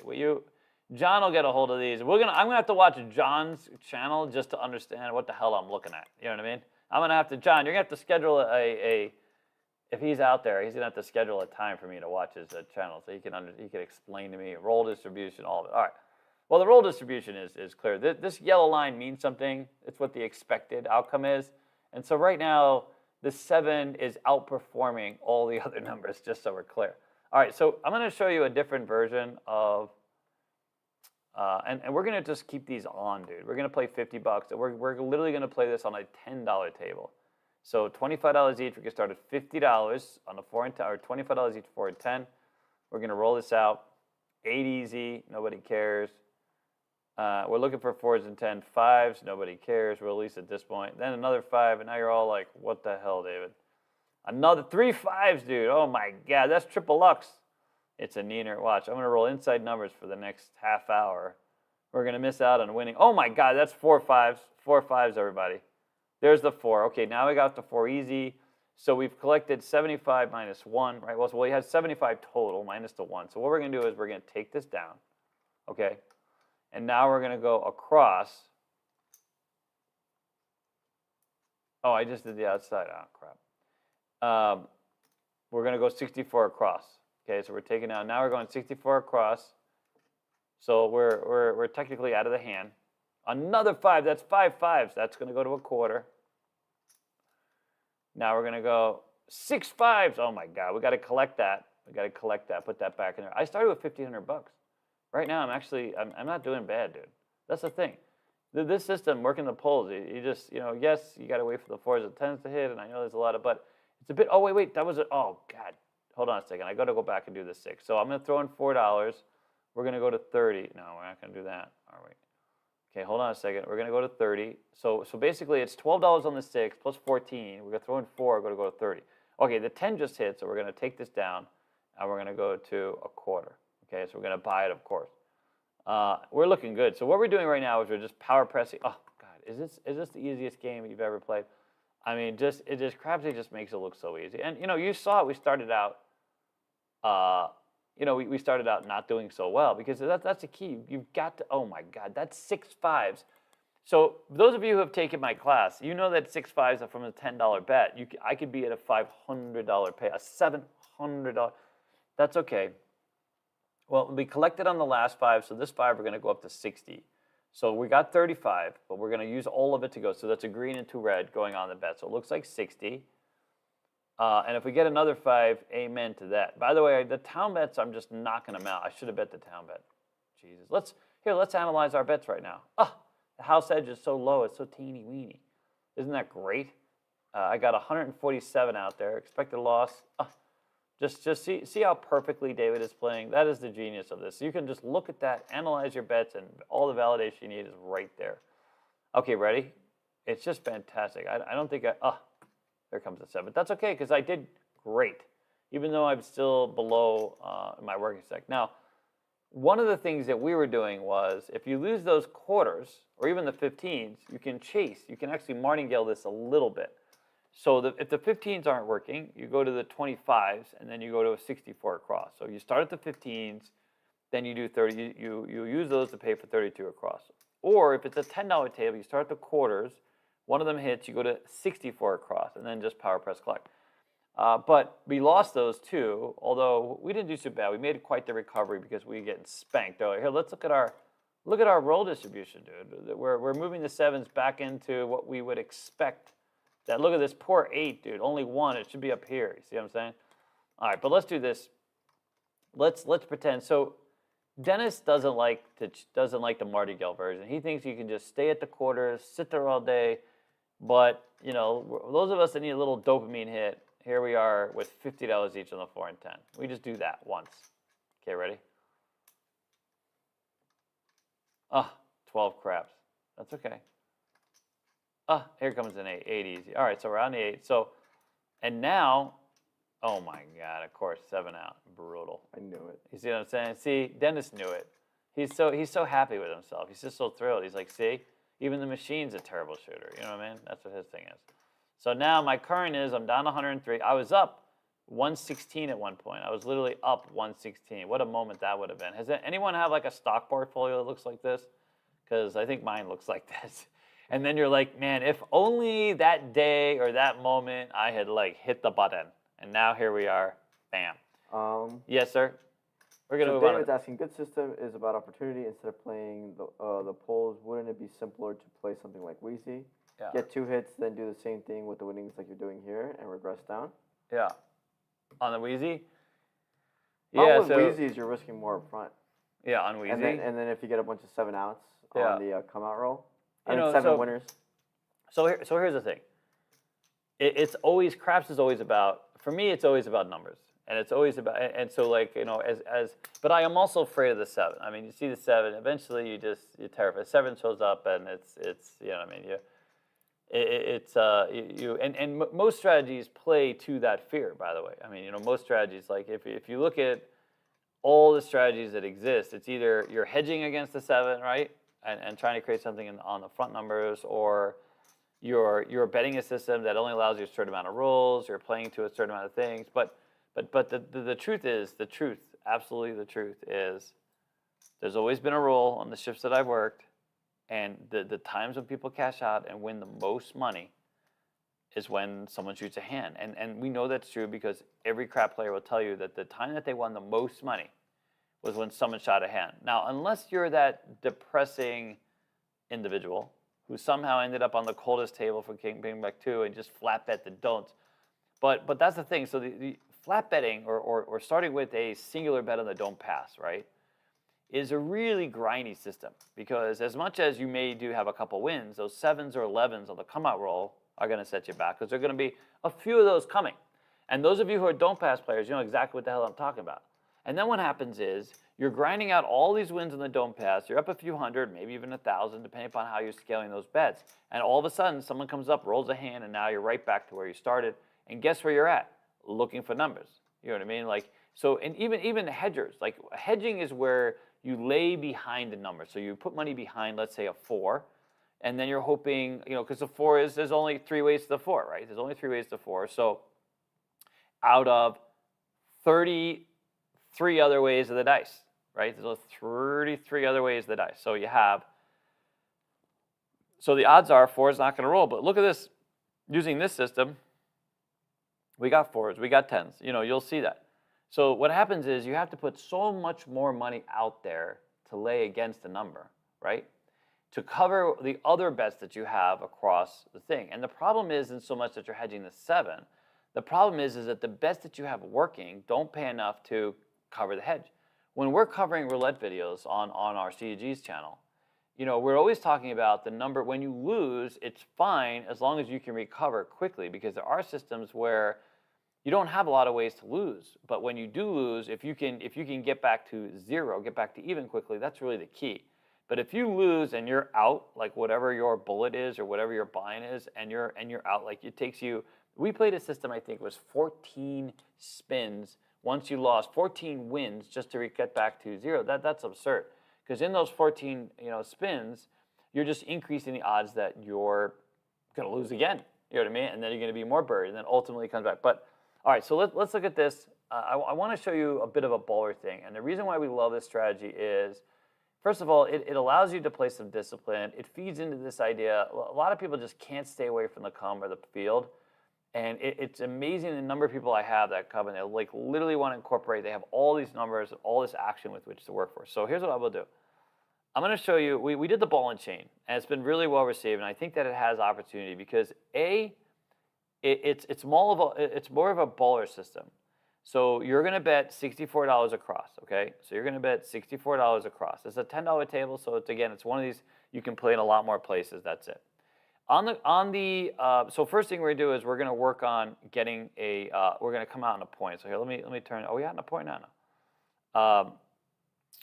John will get a hold of these. I'm gonna have to watch John's channel just to understand what the hell I'm looking at. You know what I mean? I'm gonna have to, John. You're gonna have to schedule if he's out there, he's gonna have to schedule a time for me to watch his channel so he can explain to me roll distribution, all of it. All right. Well, the roll distribution is clear. This yellow line means something. It's what the expected outcome is, and so right now. The 7 is outperforming all the other numbers, just so we're clear. All right, so I'm going to show you a different version of, and we're going to just keep these on, dude. We're going to play $50, and we're literally going to play this on a $10 table. So $25 each. We can start at $50 on the 4 and 10, or $25 each, 4 and 10. We're going to roll this out. 8 easy. Nobody cares. We're looking for 4s and 10, 5s. Nobody cares, or at least at this point. Then another 5, and now you're all like, what the hell, David? Another 3 5s, dude. Oh, my God. That's triple Lux. It's a neener. Watch. I'm going to roll inside numbers for the next half hour. We're going to miss out on winning. Oh, my God. That's 4 5s. 4 5s, everybody. There's the 4. Okay, now we got the 4 easy. So we've collected 75 minus 1, right? Well, we had 75 total minus the 1. So what we're going to do is we're going to take this down, okay? And now we're going to go across. Oh, I just did the outside. Oh, crap. We're going to go 64 across. Okay, so we're taking down. Now we're going 64 across. So we're technically out of the hand. Another 5. That's 5 5s. That's going to go to a quarter. Now we're going to go 6 5s. Oh, my God. We got to collect that. We got to collect that. Put that back in there. I started with $1,500. Right now, I'm not doing bad, dude. That's the thing. This system, working the pulls, you just, yes, you got to wait for the 4s and 10s to hit, and I know there's a lot of, but it's a bit, oh, wait, that was oh, God. Hold on a second. I got to go back and do the 6. So I'm going to throw in $4. We're going to go to 30. No, we're not going to do that, are we? Okay, hold on a second. We're going to go to 30. So basically, it's $12 on the 6 plus 14. We're going to throw in 4. We're going to go to 30. Okay, the 10 just hit, so we're going to take this down, and we're going to go to a quarter. Okay, so we're going to buy it, of course. We're looking good. So what we're doing right now is we're just power pressing. Oh, God, is this the easiest game you've ever played? I mean, Crabsy just makes it look so easy. And, you saw it. We started out, we started out not doing so well because that's the key. You've got to, oh, my God, that's 6 5s. So those of you who have taken my class, you know that 6 5s are from a $10 bet. I could be at a $500 pay, a $700. That's okay. Well, we collected on the last 5, so this 5 we're going to go up to 60. So we got 35, but we're going to use all of it to go. So that's a green and 2 red going on the bet. So it looks like 60. And if we get another 5, amen to that. By the way, the town bets, I'm just knocking them out. I should have bet the town bet. Jesus. Let's analyze our bets right now. The house edge is so low. It's so teeny weeny. Isn't that great? I got 147 out there. Expected loss. Just see how perfectly David is playing. That is the genius of this. You can just look at that, analyze your bets, and all the validation you need is right there. Okay, ready? It's just fantastic. I don't think there comes a 7. That's okay because I did great, even though I'm still below my working stack. Now, one of the things that we were doing was if you lose those quarters or even the 15s, you can chase. You can actually martingale this a little bit. So if the 15s aren't working, you go to the 25s, and then you go to a 64 across. So you start at the 15s, then you do 30. You use those to pay for 32 across. Or if it's a $10 table, you start at the quarters. One of them hits, you go to 64 across, and then just power press collect. But we lost those too, although we didn't do so bad. We made quite the recovery because we were getting spanked earlier. Here, let's look at our roll distribution, dude. We're moving the 7s back into what we would expect. That look at this poor 8, dude. Only 1. It should be up here. You see what I'm saying? All right, but let's do this. Let's pretend. So Dennis doesn't like the martingale version. He thinks you can just stay at the quarters, sit there all day. But those of us that need a little dopamine hit, here we are with $50 each on the 4 and 10. We just do that once. Okay, ready? 12 craps. That's okay. Ah, here comes an 8. 8 easy. All right, so we're on the 8. So, and now, oh my God, of course, 7 out. Brutal. I knew it. You see what I'm saying? See, Dennis knew it. He's so happy with himself. He's just so thrilled. He's like, see, even the machine's a terrible shooter. You know what I mean? That's what his thing is. So now my current is I'm down 103. I was up 116 at one point. I was literally up 116. What a moment that would have been. Has anyone have like a stock portfolio that looks like this? Because I think mine looks like this. And then you're like, man, if only that day or that moment I had like hit the button. And now here we are. Bam. Yes, sir. We're gonna so move on. David's asking, good system is about opportunity instead of playing the polls. Wouldn't it be simpler to play something like Weezy? Yeah. Get 2 hits, then do the same thing with the winnings like you're doing here and regress down? Yeah. On the Wheezy? Yeah, with Weezy is you're risking more up front. Yeah, on Wheezy. And then if you get a bunch of 7 outs on the come out roll, seven winners. So here's the thing. It's always, craps is always about, for me, it's always about numbers. And it's always about, and so like, but I am also afraid of the 7. I mean, you see the 7, eventually you're terrified. 7 shows up and it's you know what I mean, most strategies play to that fear, by the way. I mean, most strategies, like if you look at all the strategies that exist, it's either you're hedging against the 7, right? And trying to create something on the front numbers, or you're betting a system that only allows you a certain amount of rolls, you're playing to a certain amount of things, but the truth is, absolutely the truth is, there's always been a rule on the shifts that I've worked, and the times when people cash out and win the most money is when someone shoots a hand. And we know that's true because every crap player will tell you that the time that they won the most money was when someone shot a hand. Now, unless you're that depressing individual who somehow ended up on the coldest table for King Bing Back 2 and just flat bet the don'ts. But that's the thing. So the flat betting or starting with a singular bet on the don't pass, right, is a really grindy system, because as much as you do have a couple wins, those 7s or 11s on the come out roll are going to set you back, because there are going to be a few of those coming. And those of you who are don't pass players, you know exactly what the hell I'm talking about. And then what happens is you're grinding out all these wins in the don't pass. You're up a few hundred, maybe even 1,000, depending upon how you're scaling those bets. And all of a sudden, someone comes up, rolls a hand, and now you're right back to where you started. And guess where you're at? Looking for numbers. You know what I mean? Like, so, and even hedgers, like hedging is where you lay behind the number. So you put money behind, let's say, a 4, and then you're hoping, because the 4 is, there's only 3 ways to the 4, right? There's only 3 ways to 4. So out of 33 other ways of the dice, right? There's 33 other ways of the dice. So you have, so the odds are 4 is not going to roll. But look at this. Using this system, we got 4s, we got 10s. You'll see that. So what happens is you have to put so much more money out there to lay against a number, right, to cover the other bets that you have across the thing. And the problem isn't so much that you're hedging the 7. The problem is that the bets that you have working don't pay enough to cover the hedge. When we're covering roulette videos on our CG's channel, we're always talking about the number. When you lose, it's fine as long as you can recover quickly, because there are systems where you don't have a lot of ways to lose. But when you do lose, if you can get back to 0, get back to even quickly, that's really the key. But if you lose and you're out, like whatever your bullet is or whatever your buy-in is, and you're out, like it takes you. We played a system, I think it was 14 spins. Once you lost 14 wins just to get back to 0. That's absurd. Because in those 14 spins, you're just increasing the odds that you're going to lose again. You know what I mean? And then you're going to be more buried, and then ultimately comes back. But all right, so let's look at this. I want to show you a bit of a baller thing. And the reason why we love this strategy is, first of all, it allows you to play some discipline. It feeds into this idea. A lot of people just can't stay away from the come or the field. And it's amazing the number of people I have that come and they like literally want to incorporate. They have all these numbers, all this action with which to work for. So here's what I will do. I'm going to show you. We did the ball and chain, and it's been really well received. And I think that it has opportunity because it's more of a baller system. So you're going to bet $64 across. Okay, so you're going to bet $64 across. It's a $10 table, so it's one of these you can play in a lot more places. That's it. So first thing we're gonna do is we're gonna work on getting we're gonna come out in a point. So here, let me turn. Are we out in a point now? No.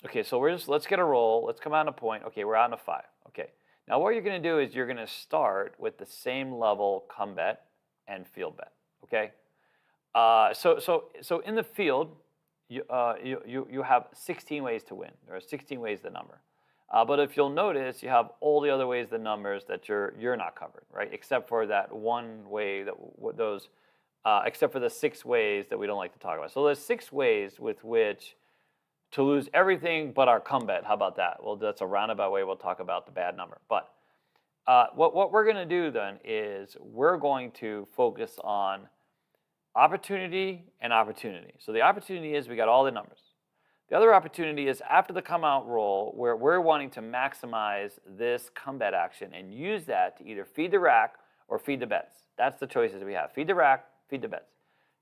Okay, so let's get a roll. Let's come out in a point. Okay, we're out in a 5. Okay. Now what you're going to do is you're going to start with the same level come bet and field bet. Okay. So in the field, you have 16 ways to win. There are 16 ways the number. But if you'll notice, you have all the other ways the numbers that you're not covered, right? Except for that one way except for the 6 ways that we don't like to talk about. So there's 6 ways with which to lose everything but our come bet. How about that? Well, that's a roundabout way. We'll talk about the bad number. But what we're going to do then is we're going to focus on opportunity and opportunity. So the opportunity is we got all the numbers. The other opportunity is after the come out roll where we're wanting to maximize this come bet action and use that to either feed the rack or feed the bets. That's the choices we have. Feed the rack, feed the bets.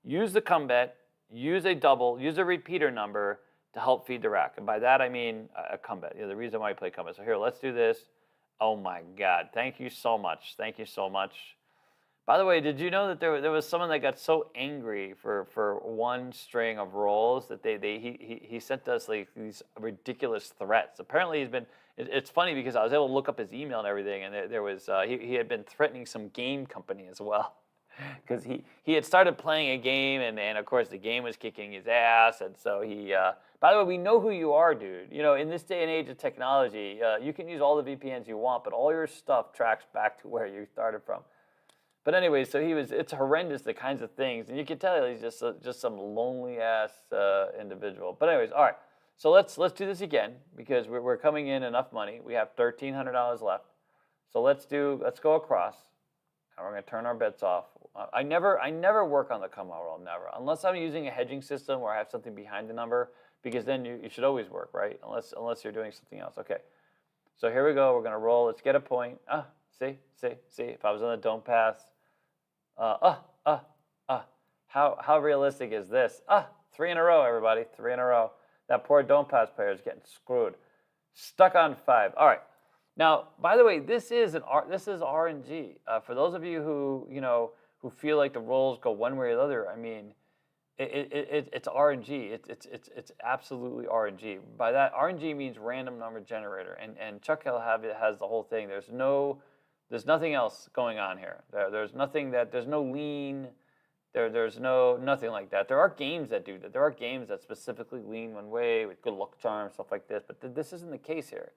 Use the come bet, use a double, use a repeater number to help feed the rack. And by that I mean a come bet. The reason why I play come bet. So here, let's do this. Oh my God, thank you so much. Thank you so much. By the way, did you know that there was someone that got so angry for one string of rolls that he sent us like these ridiculous threats. Apparently it's funny because I was able to look up his email and everything, and there was he had been threatening some game company as well. Because he had started playing a game, and of course the game was kicking his ass, and so he, by the way, we know who you are, dude. In this day and age of technology, you can use all the VPNs you want, but all your stuff tracks back to where you started from. But anyway, so it's horrendous, the kinds of things, and you can tell he's just some lonely-ass individual. But anyways, all right, so let's do this again, because we're coming in enough money. We have $1,300 left. So let's go across. And we're going to turn our bets off. I never work on the come out roll, never. Unless I'm using a hedging system where I have something behind the number, because then you should always work, right? Unless you're doing something else. Okay. So here we go. We're going to roll. Let's get a point. See. If I was on the don't pass. How realistic is this? 3 in a row, everybody. 3 in a row. That poor don't pass player is getting screwed. Stuck on 5. All right. Now, by the way, this is RNG. For those of you who feel like the rolls go one way or the other, I mean, it's RNG. It's absolutely RNG. By that, RNG means random number generator, and Chuck has the whole thing. There's nothing else going on here. There's no lean. There's nothing like that. There are games that do that. There are games that specifically lean one way with good luck charms, stuff like this. But this isn't the case here.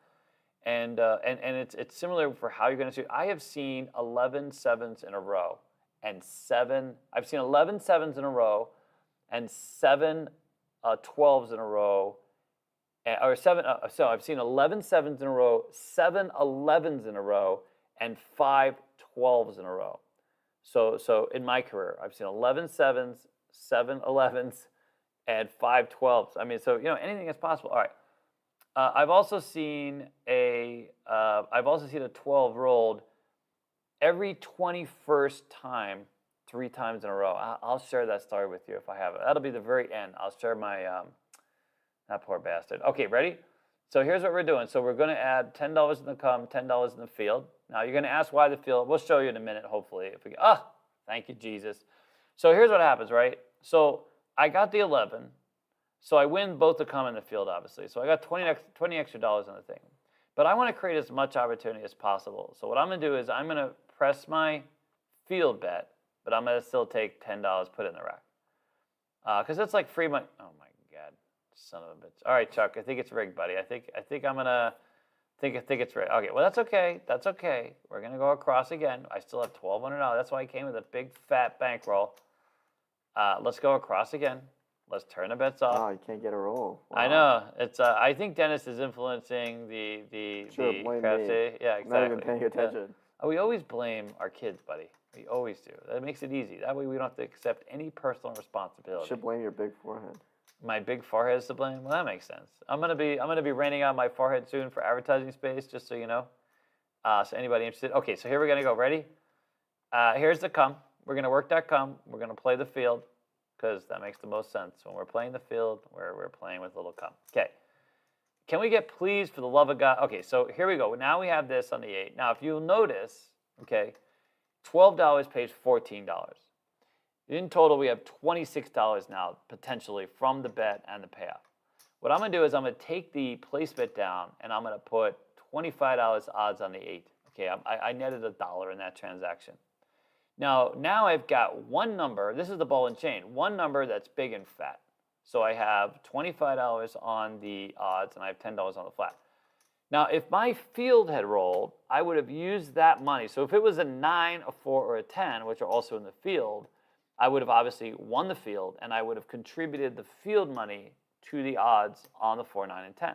And it's similar for how you're going to shoot. I have seen 11 sevens in a row and 7. I've seen 11 sevens in a row and 7 12s in a row, or 7. So I've seen 11 sevens in a row, 7 11s in a row, and 5 12s in a row. So in my career, I've seen 11 sevens, 7 11s, and 5 12s. I mean, so anything is possible. All right. I've also seen a 12 rolled every 21st time 3 times in a row. I'll share that story with you if I have it. That'll be the very end. I'll share my that poor bastard. Okay, ready? So here's what we're doing. So we're going to add $10 in the come, $10 in the field. Now you're going to ask why the field. We'll show you in a minute, hopefully. If we thank you, Jesus. So here's what happens, right? So I got the 11. So I win both the come and the field, obviously. So I got $20 extra dollars on the thing. But I want to create as much opportunity as possible. So what I'm going to do is I'm going to press my field bet, but I'm going to still take $10, put it in the rack. Because it's like free money. Oh, my God. Son of a bitch. All right, Chuck, I think it's rigged, buddy. I think I'm going to think it's rigged. Okay, well, that's okay. That's okay. We're going to go across again. I still have $1,200. That's why I came with a big, fat bankroll. Let's go across again. Let's turn the bets off. Oh, you can't get a roll. Wow. I know. It's. I think Dennis is influencing the blame crafty. me. Yeah, exactly. Not even paying attention. Yeah. We always blame our kids, buddy. We always do. That makes it easy. That way we don't have to accept any personal responsibility. You should blame your big forehead. My big forehead is to blame. Well, that makes sense. I'm gonna be renting out my forehead soon for advertising space, just so you know. So anybody interested? Okay, so here we're gonna go. Ready? Here's the come. We're gonna work that come. We're gonna play the field, because that makes the most sense. When we're playing the field, we're playing with little come. Okay. Can we get please for the love of God? Okay, so here we go. Now we have this on the 8. Now, if you'll notice, okay, $12 pays $14. In total, we have $26 now, potentially, from the bet and the payoff. What I'm going to do is I'm going to take the place bet down, and I'm going to put $25 odds on the 8. Okay, I netted $1 in that transaction. Now I've got one number. This is the ball and chain. One number that's big and fat. So I have $25 on the odds and I have $10 on the flat. Now, if my field had rolled, I would have used that money. So if it was a 9, a 4, or a 10, which are also in the field, I would have obviously won the field, and I would have contributed the field money to the odds on the 4, 9, and 10.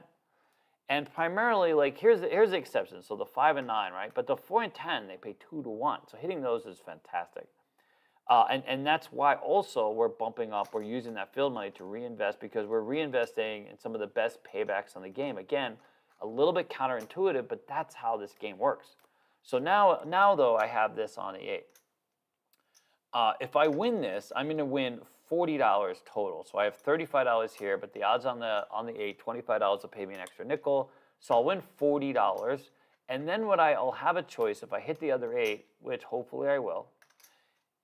And primarily, like, here's the exception. So the 5 and 9, right? But the 4 and 10, they pay 2 to 1. So hitting those is fantastic. And that's why also we're bumping up, we're using that field money to reinvest, because we're reinvesting in some of the best paybacks on the game. Again, a little bit counterintuitive, but that's how this game works. So now though, I have this on the 8. If I win this, I'm going to win $40 total. So I have $35 here, but the odds on the 8, $25 will pay me an extra nickel. So I'll win $40. And then I'll have a choice if I hit the other 8, which hopefully I will,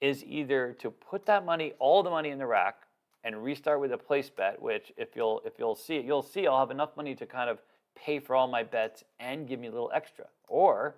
is either to put that money, all the money in the rack, and restart with a place bet, which if you'll see I'll have enough money to kind of pay for all my bets and give me a little extra. Or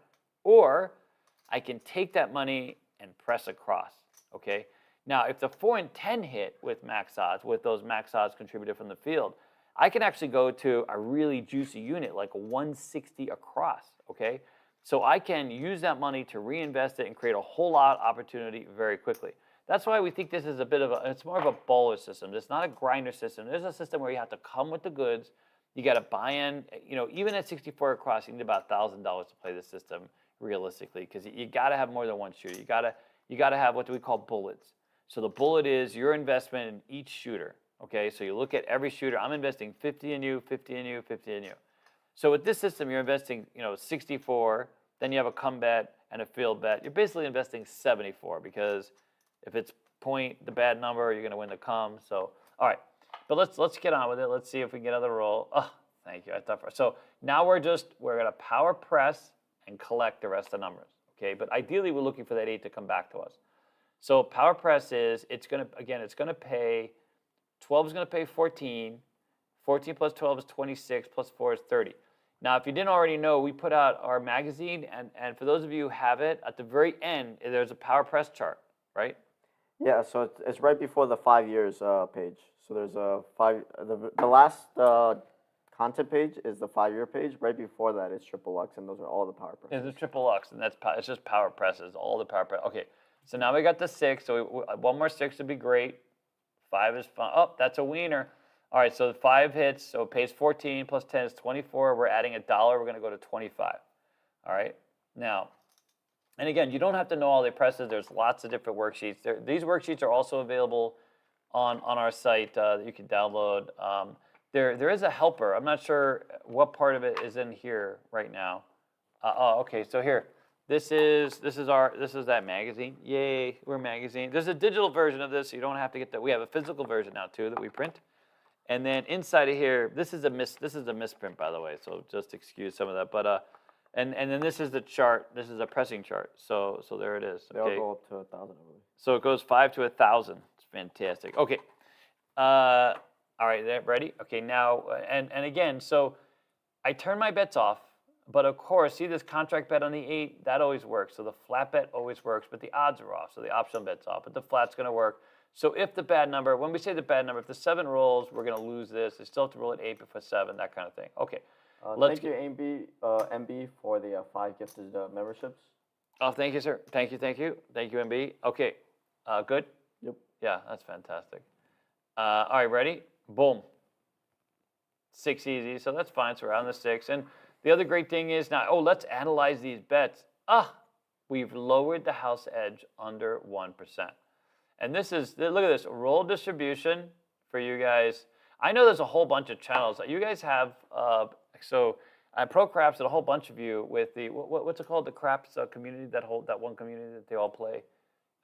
I can take that money and press across, okay? Now, if the 4 and 10 hit with max odds, with those max odds contributed from the field, I can actually go to a really juicy unit, like a 160 across, okay? So I can use that money to reinvest it and create a whole lot of opportunity very quickly. That's why we think this is it's more of a bowler system. It's not a grinder system. There's a system where you have to come with the goods. You got to buy in, even at 64 across, you need about $1,000 to play this system realistically, because you got to have more than one shooter. You got to have what we call bullets. So the bullet is your investment in each shooter. Okay, so you look at every shooter. I'm investing 50 in you, 50 in you, 50 in you. So with this system, you're investing 64. Then you have a come bet and a field bet. You're basically investing 74, because if it's point, the bad number, you're going to win the come. So all right. But let's get on with it. Let's see if we can get another roll. Oh, thank you. I thought so. Now we're going to power press and collect the rest of the numbers. Okay, but ideally we're looking for that 8 to come back to us. So power press is it's going to pay 12 is going to pay 14. 14 plus 12 is 26 plus 4 is 30. Now, if you didn't already know, we put out our magazine, and for those of you who have it, at the very end there's a power press chart, right? Yeah, so it's right before the 5 years page. So there's the last content page is the 5-year page. Right before that is triple Lux, and those are all the power presses. Yeah, there's triple Lux, and it's just power presses, all the power press. Okay, so now we got the 6. So one more 6 would be great. 5 is fine. Oh, that's a wiener. All right, so the 5 hits, so it pays 14 plus 10 is 24. We're adding $1. We're going to go to 25. All right, now, and again, you don't have to know all the presses. There's lots of different worksheets. These worksheets are also available on our site that you can download. There is a helper. I'm not sure what part of it is in here right now. Okay, so here, this is that magazine. Yay, we're a magazine. There's a digital version of this, so you don't have to get that. We have a physical version now too that we print. And then inside of here, this is a misprint, by the way, so just excuse some of that. But and then this is the chart. This is a pressing chart. So there it is. They all go up to 1,000. So it goes 5 to 1,000. It's fantastic. Okay. All right, ready? Okay, now, and again, so I turn my bets off, but of course, see this contract bet on the 8, that always works. So the flat bet always works, but the odds are off. So the optional bet's off, but the flat's going to work. So if the bad number, when we say the bad number, if the 7 rolls, we're going to lose this. They still have to roll at 8 before 7, that kind of thing. Okay. Thank you, MB, for the 5 gifted memberships. Oh, thank you, sir. Thank you, MB. Okay, good? Yep. Yeah, that's fantastic. All right, ready? Boom. 6 easy, so that's fine. So we're on the 6. And the other great thing is now, let's analyze these bets. We've lowered the house edge under 1%. And this is, look at this, roll distribution for you guys. I know there's a whole bunch of channels. You guys have, Pro Craps and a whole bunch of you with the, what's it called, the Craps community, that one community that they all play.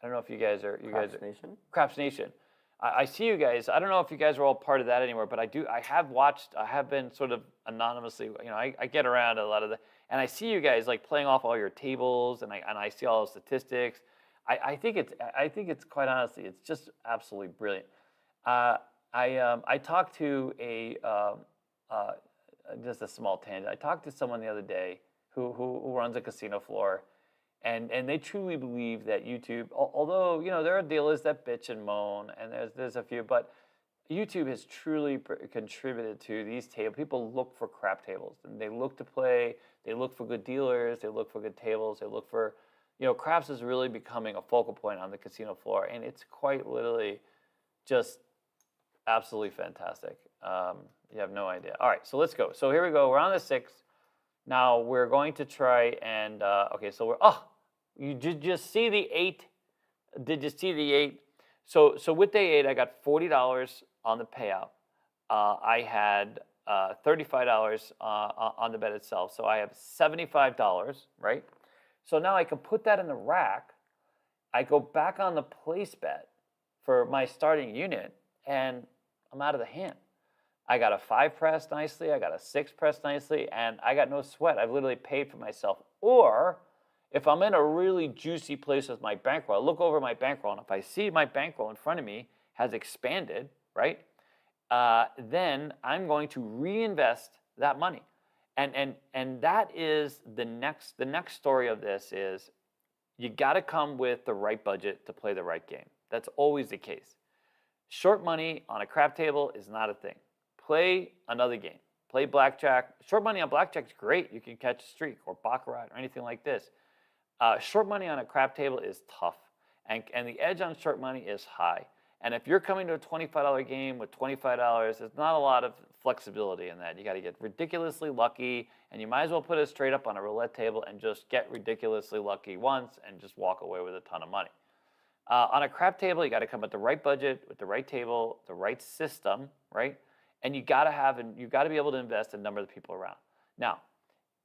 I don't know if you guys are, Craps Nation? Craps Nation. I see you guys. I don't know if you guys are all part of that anymore, but I have been sort of anonymously, I get around a lot of and I see you guys like playing off all your tables, and I see all the statistics. I think it's quite honestly, it's just absolutely brilliant. I talked to just a small tangent. I talked to someone the other day who runs a casino floor, and they truly believe that YouTube, although there are dealers that bitch and moan, and there's a few, but YouTube has truly contributed to these tables. People look for crap tables, and they look to play. They look for good dealers. They look for good tables. They look for, craps is really becoming a focal point on the casino floor, and it's quite literally just absolutely fantastic. You have no idea. All right, so let's go. So here we go. We're on the 6th. Now we're going to try and, okay, so you did just see the 8. Did you see the 8? So with day 8, I got $40 on the payout. I had $35 on the bet itself. So I have $75, right? So now I can put that in the rack. I go back on the place bet for my starting unit, and I'm out of the hand. I got a 5 press nicely, I got a 6 press nicely, and I got no sweat. I've literally paid for myself. Or if I'm in a really juicy place with my bankroll, I look over my bankroll, and if I see my bankroll in front of me has expanded, right, then I'm going to reinvest that money. And that is the next story of this is you got to come with the right budget to play the right game. That's always the case. Short money on a crap table is not a thing. Play another game. Play blackjack. Short money on blackjack is great. You can catch a streak or baccarat or anything like this. Short money on a crap table is tough, and the edge on short money is high. And if you're coming to a $25 game with $25, there's not a lot of flexibility in that. You got to get ridiculously lucky, and you might as well put it straight up on a roulette table and just get ridiculously lucky once and just walk away with a ton of money. On a crap table, you got to come with the right budget, with the right table, the right system, right? And you got to be able to invest in a number of the people around. Now,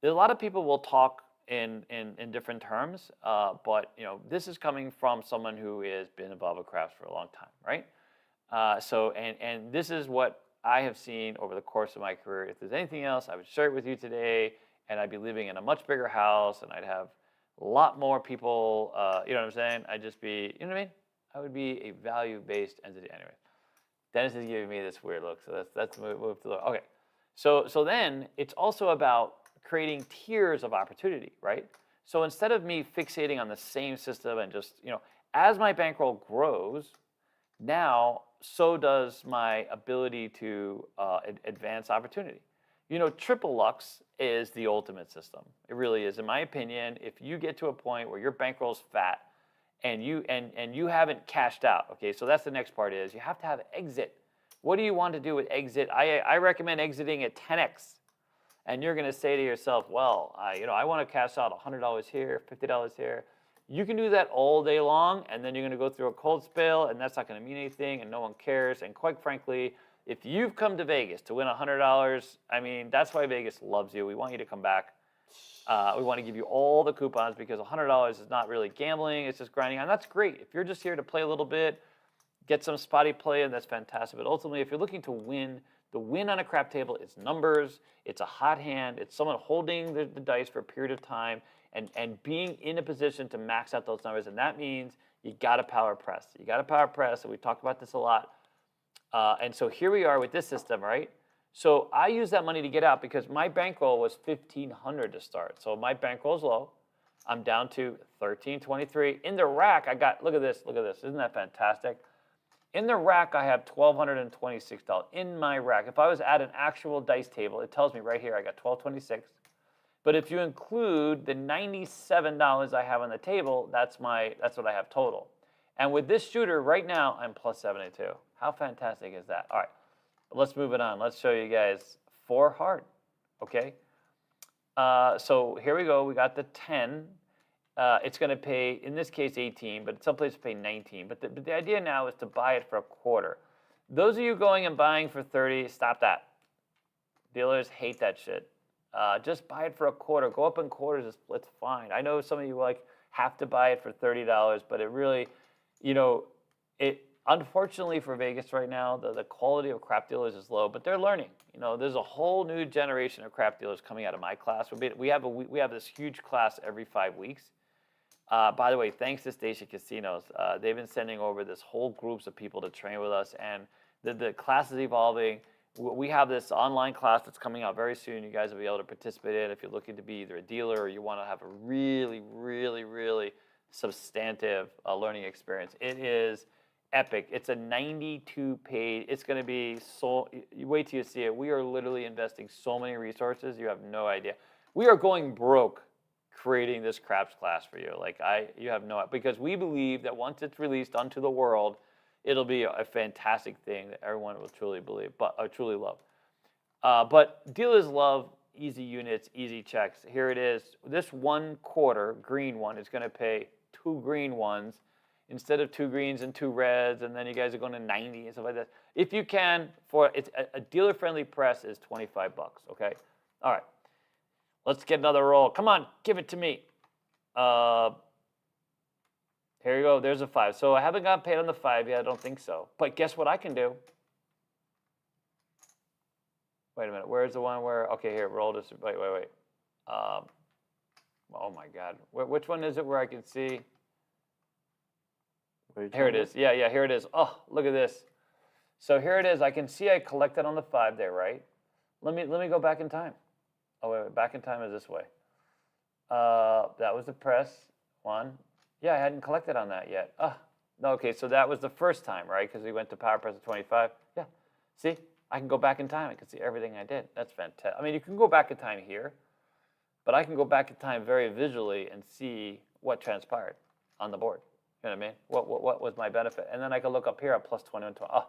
a lot of people will talk in different terms, but this is coming from someone who has been involved with craps for a long time, right? So this is what I have seen over the course of my career. If there's anything else, I would share it with you today, and I'd be living in a much bigger house, and I'd have a lot more people. You know what I'm saying? I'd just be, you know what I mean? I would be a value-based entity. Anyway, Dennis is giving me this weird look, so that's move to the okay. So then it's also about creating tiers of opportunity, right? So instead of me fixating on the same system and just, as my bankroll grows, now so does my ability to advance opportunity. Triple Lux is the ultimate system. It really is. In my opinion, if you get to a point where your bankroll's fat and you haven't cashed out, okay, so that's the next part is you have to have exit. What do you want to do with exit? I recommend exiting at 10x. And you're going to say to yourself, well, I want to cash out $100 here, $50 here. You can do that all day long, and then you're going to go through a cold spell, and that's not going to mean anything, and no one cares. And quite frankly, if you've come to Vegas to win $100, I mean, that's why Vegas loves you. We want you to come back. We want to give you all the coupons because $100 is not really gambling. It's just grinding. And that's great. If you're just here to play a little bit, get some spotty play, and that's fantastic. But ultimately, if you're looking to win, the win on a crap table is numbers, it's a hot hand, it's someone holding the dice for a period of time and being in a position to max out those numbers. And that means you got to power press. You got to power press, and we talked about this a lot. And so here we are with this system, right? So I use that money to get out because my bankroll was $1,500 to start. So my bankroll is low. I'm down to $1,323. In the rack, I got, look at this. Isn't that fantastic? In the rack, I have $1,226 in my rack. If I was at an actual dice table, it tells me right here I got $1,226. But if you include the $97 I have on the table, that's what I have total. And with this shooter right now, I'm plus 72. How fantastic is that? All right, let's move it on. Let's show you guys 4 hard. Okay. So here we go. We got the 10. It's going to pay, in this case, 18, but some places pay 19. But the idea now is to buy it for a quarter. Those of you going and buying for 30, stop that. Dealers hate that shit. Just buy it for a quarter. Go up in quarters, it's fine. I know some of you have to buy it for $30, but it really, unfortunately for Vegas right now, the quality of crap dealers is low, but they're learning. There's a whole new generation of crap dealers coming out of my class. We have this huge class every 5 weeks. By the way, thanks to Station Casinos, they've been sending over this whole groups of people to train with us, and the class is evolving. We have this online class that's coming out very soon. You guys will be able to participate in if you're looking to be either a dealer or you want to have a really, really, really substantive learning experience. It is epic. It's a 92-page. It's going to be so. You wait till you see it. We are literally investing so many resources. You have no idea. We are going broke creating this craps class for you. You have no, because we believe that once it's released onto the world, it'll be a fantastic thing that everyone will truly believe, but truly love. But dealers love easy units, easy checks. Here it is. This 1/4 green one is going to pay 2 green ones instead of 2 greens and 2 reds, and then you guys are going to 90 and stuff like that. If you can, for it's a dealer-friendly press is $25. Okay. All right. Let's get another roll. Come on, give it to me. Here you go. There's a 5. So I haven't gotten paid on the 5 yet. I don't think so. But guess what I can do? Wait a minute. Where's the one where? Okay, here. Roll this. Wait. Oh my God. Which one is it where I can see? Here it is. Yeah. Here it is. Oh, look at this. So here it is. I can see I collected on the 5 there, right? Let me go back in time. Oh wait. Back in time is this way. That was the press one. Yeah, I hadn't collected on that yet. Okay, so that was the first time, right? Because we went to Power Press at 25. Yeah, see, I can go back in time. I can see everything I did. That's fantastic. I mean, you can go back in time here, but I can go back in time very visually and see what transpired on the board. You know what I mean? What was my benefit? And then I can look up here at plus 20 and 20. Oh,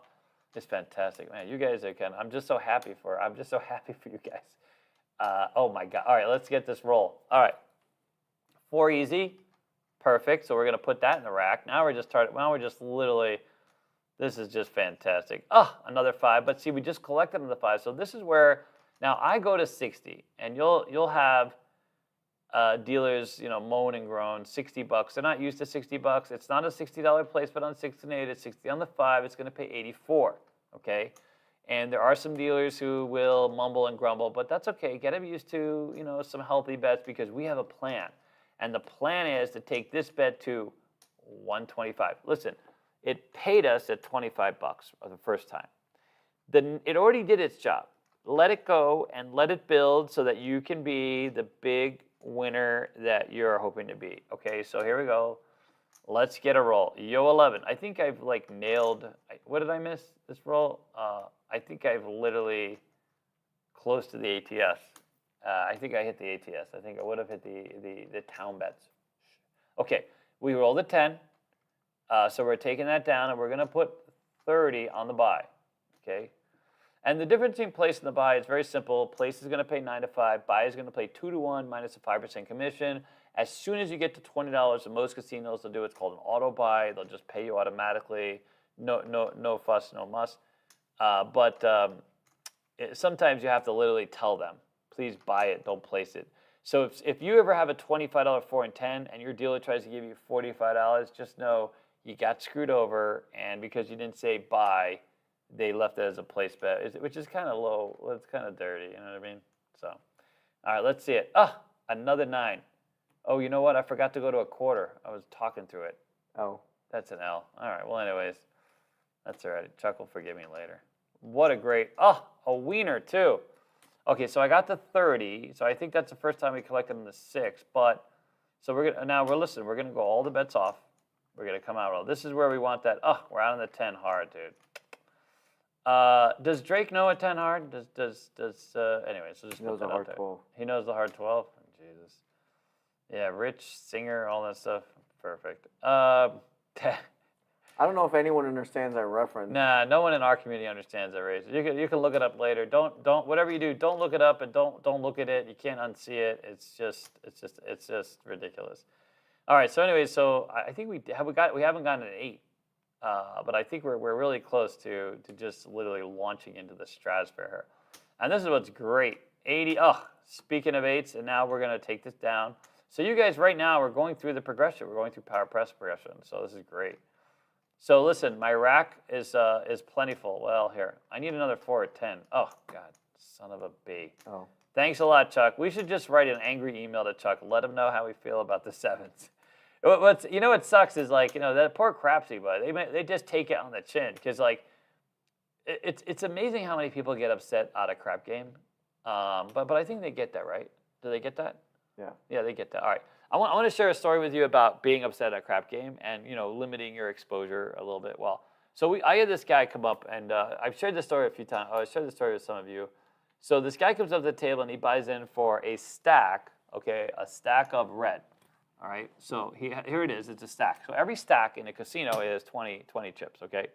it's fantastic, man. You guys again. I'm just so happy for you guys. Oh my God. All right, let's get this roll. All right, 4 easy. Perfect. So we're going to put that in the rack. Now we're just literally, this is just fantastic. Another 5. But see, we just collected on the 5. So this is where, now I go to 60, and you'll have dealers, moan and groan, $60. They're not used to $60. It's not a $60 placement on 6 and 8. It's 60 on the 5. It's going to pay 84. Okay. And there are some dealers who will mumble and grumble, but that's okay. Get them used to, some healthy bets because we have a plan. And the plan is to take this bet to 125. Listen, it paid us at $25 for the first time. Then it already did its job. Let it go and let it build so that you can be the big winner that you're hoping to be. Okay, so here we go. Let's get a roll. Yo 11. I think I've nailed. What did I miss this roll? I think I've literally close to the ATS. I think I hit the ATS. I think I would have hit the town bets. Okay, we rolled a 10. So we're taking that down, and we're going to put 30 on the buy. Okay, and the difference between place and the buy is very simple. Place is going to pay 9 to 5. Buy is going to pay 2 to 1 minus a 5% commission. As soon as you get to $20, in most casinos they'll do what's called an auto buy. They'll just pay you automatically. No fuss, no muss. Sometimes you have to literally tell them, please buy it, don't place it. So if you ever have a $25 4 and 10 and your dealer tries to give you $45, just know you got screwed over, and because you didn't say buy, they left it as a place bet, which is kind of low. Well, it's kind of dirty, you know what I mean? So, all right, let's see it. Another 9. Oh, you know what? I forgot to go to a quarter. I was talking through it. Oh. That's an L. All right, well, anyways, that's all right. Chuck will forgive me later. What a great, a wiener too. Okay, so I got to 30, so I think that's the first time we collected in the 6, but, so we're going to, we're going to go all the bets off. We're going to come out. This is where we want that. We're out on the 10 hard, dude. Does Drake know a 10 hard? Anyway, so just he knows the hard 12. He knows the hard 12? Jesus. Yeah, Rich, Singer, all that stuff. Perfect. I don't know if anyone understands that reference. Nah, no one in our community understands that race. You can look it up later. Don't whatever you do, don't look it up and don't look at it. You can't unsee it. It's just ridiculous. All right. So anyway, I think we haven't gotten an 8, but I think we're really close to just literally launching into the stratosphere here. And this is what's great. 80. Speaking of 8s, and now we're gonna take this down. So you guys, right now, we're going through the progression. We're going through Power Press progression. So this is great. So listen, my rack is plentiful. Well, here, I need another 4 or 10. Oh, God, son of a B. Oh. Thanks a lot, Chuck. We should just write an angry email to Chuck. Let him know how we feel about the 7s. What sucks is that poor crapsy, but they just take it on the chin because it's amazing how many people get upset at a crap game. But I think they get that, right? Do they get that? Yeah. Yeah, they get that. All right. I want to share a story with you about being upset at a crap game and limiting your exposure a little bit. Well, so I had this guy come up, and I've shared this story a few times. I've shared this story with some of you. So this guy comes up to the table and he buys in for a stack, okay, a stack of red. All right. So here it is. It's a stack. So every stack in a casino is 20 chips. Okay.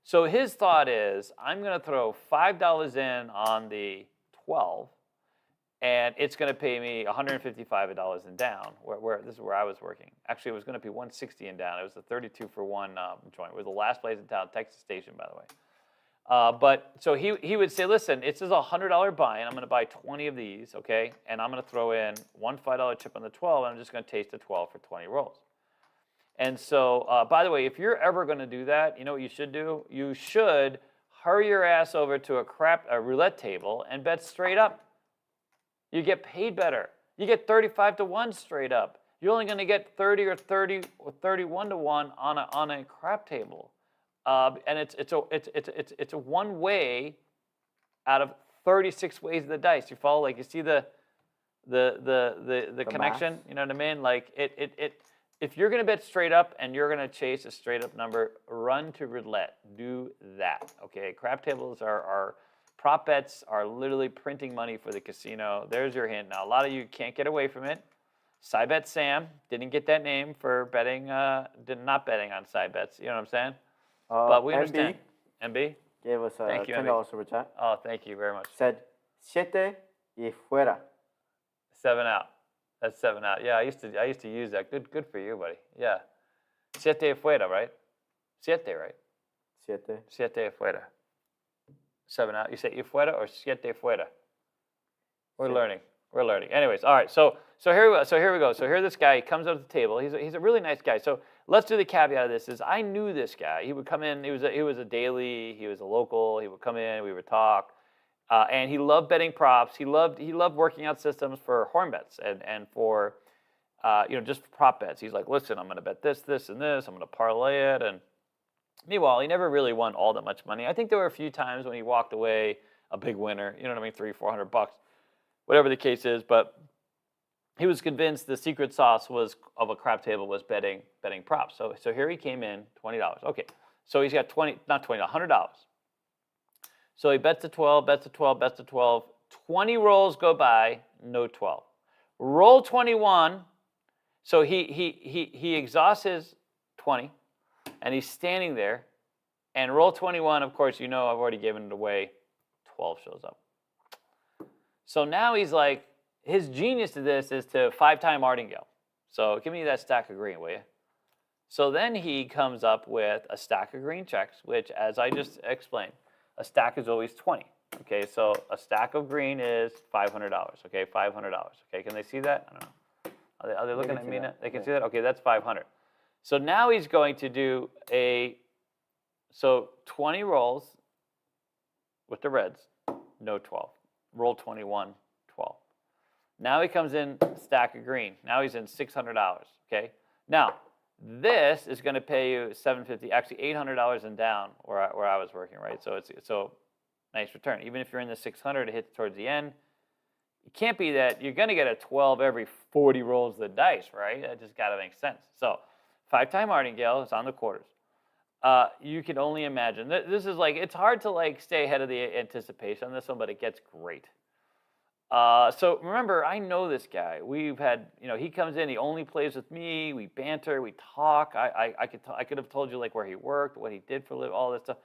So his thought is, I'm going to throw $5 in on the 12. And it's going to pay me $155 in down. Where this is where I was working. Actually, it was going to be $160 in down. It was a 32 for one joint. It was the last place in town, Texas Station, by the way. But so he would say, listen, this is a $100 buy-in. I'm going to buy 20 of these, okay? And I'm going to throw in one $5 chip on the 12, and I'm just going to taste the 12 for 20 rolls. And so, by the way, if you're ever going to do that, you know what you should do? You should hurry your ass over to a roulette table and bet straight up. You get paid better. You get 35 to 1 straight up. You're only going to get 30 or 31 to 1 on a crap table, and it's a one way out of 36 ways of the dice. You follow? Like you see the connection. Math. You know what I mean? Like if you're going to bet straight up and you're going to chase a straight up number, run to roulette. Do that. Okay. Crap tables are prop bets are literally printing money for the casino. There's your hint. Now, a lot of you can't get away from it. Side Sam didn't get that name for betting, not betting on side bets. You know what I'm saying? But we understand. MB? Gave us a Thank you, $10 super chat. Oh, thank you very much. Said, siete y fuera. 7 out. That's 7 out. Yeah, I used to use that. Good for you, buddy. Yeah. Siete fuera, right? Siete, right? Siete fuera. 7 out. You say y fuera or siete fuera? We're learning. We're learning. Anyways, all right. So here we go. So here this guy, he comes up to the table. He's a really nice guy. So let's do the caveat of this. Is I knew this guy. He would come in. He was a daily. He was a local. He would come in. We would talk. And he loved betting props. He loved working out systems for horn bets and for just prop bets. He's like, listen, I'm going to bet this, this, and this. I'm going to parlay it. And meanwhile, he never really won all that much money. I think there were a few times when he walked away a big winner. You know what I mean? $300-400, whatever the case is. But he was convinced the secret sauce of a crap table was betting props. So here he came in, $20. Okay, so he's got $100. So he bets the 12, bets the 12, bets the 12. 20 rolls go by, no 12. Roll 21. So he exhausts his 20. And he's standing there, and roll 21, of course, I've already given it away. 12 shows up. So now he's like, his genius to this is to 5-time martingale. So give me that stack of green, will you? So then he comes up with a stack of green checks, which, as I just explained, a stack is always 20. Okay, so a stack of green is $500. Okay, $500. Okay, can they see that? I don't know. Are they looking at me now? They can see that? Okay, that's 500. So now he's going to do 20 rolls with the reds, no 12. Roll 21, 12. Now he comes in stack of green. Now he's in $600, okay? Now, this is going to pay you $750, actually $800 and down where I was working, right? So it's nice return. Even if you're in the 600, it hits towards the end. It can't be that you're going to get a 12 every 40 rolls of the dice, right? That just got to make sense. So 5-time martingale is on the quarters. You can only imagine. This is like, it's hard to stay ahead of the anticipation on this one, but it gets great. So remember, I know this guy. We've had, he comes in, he only plays with me. We banter, we talk. I could have told you where he worked, what he did for a living, all this stuff.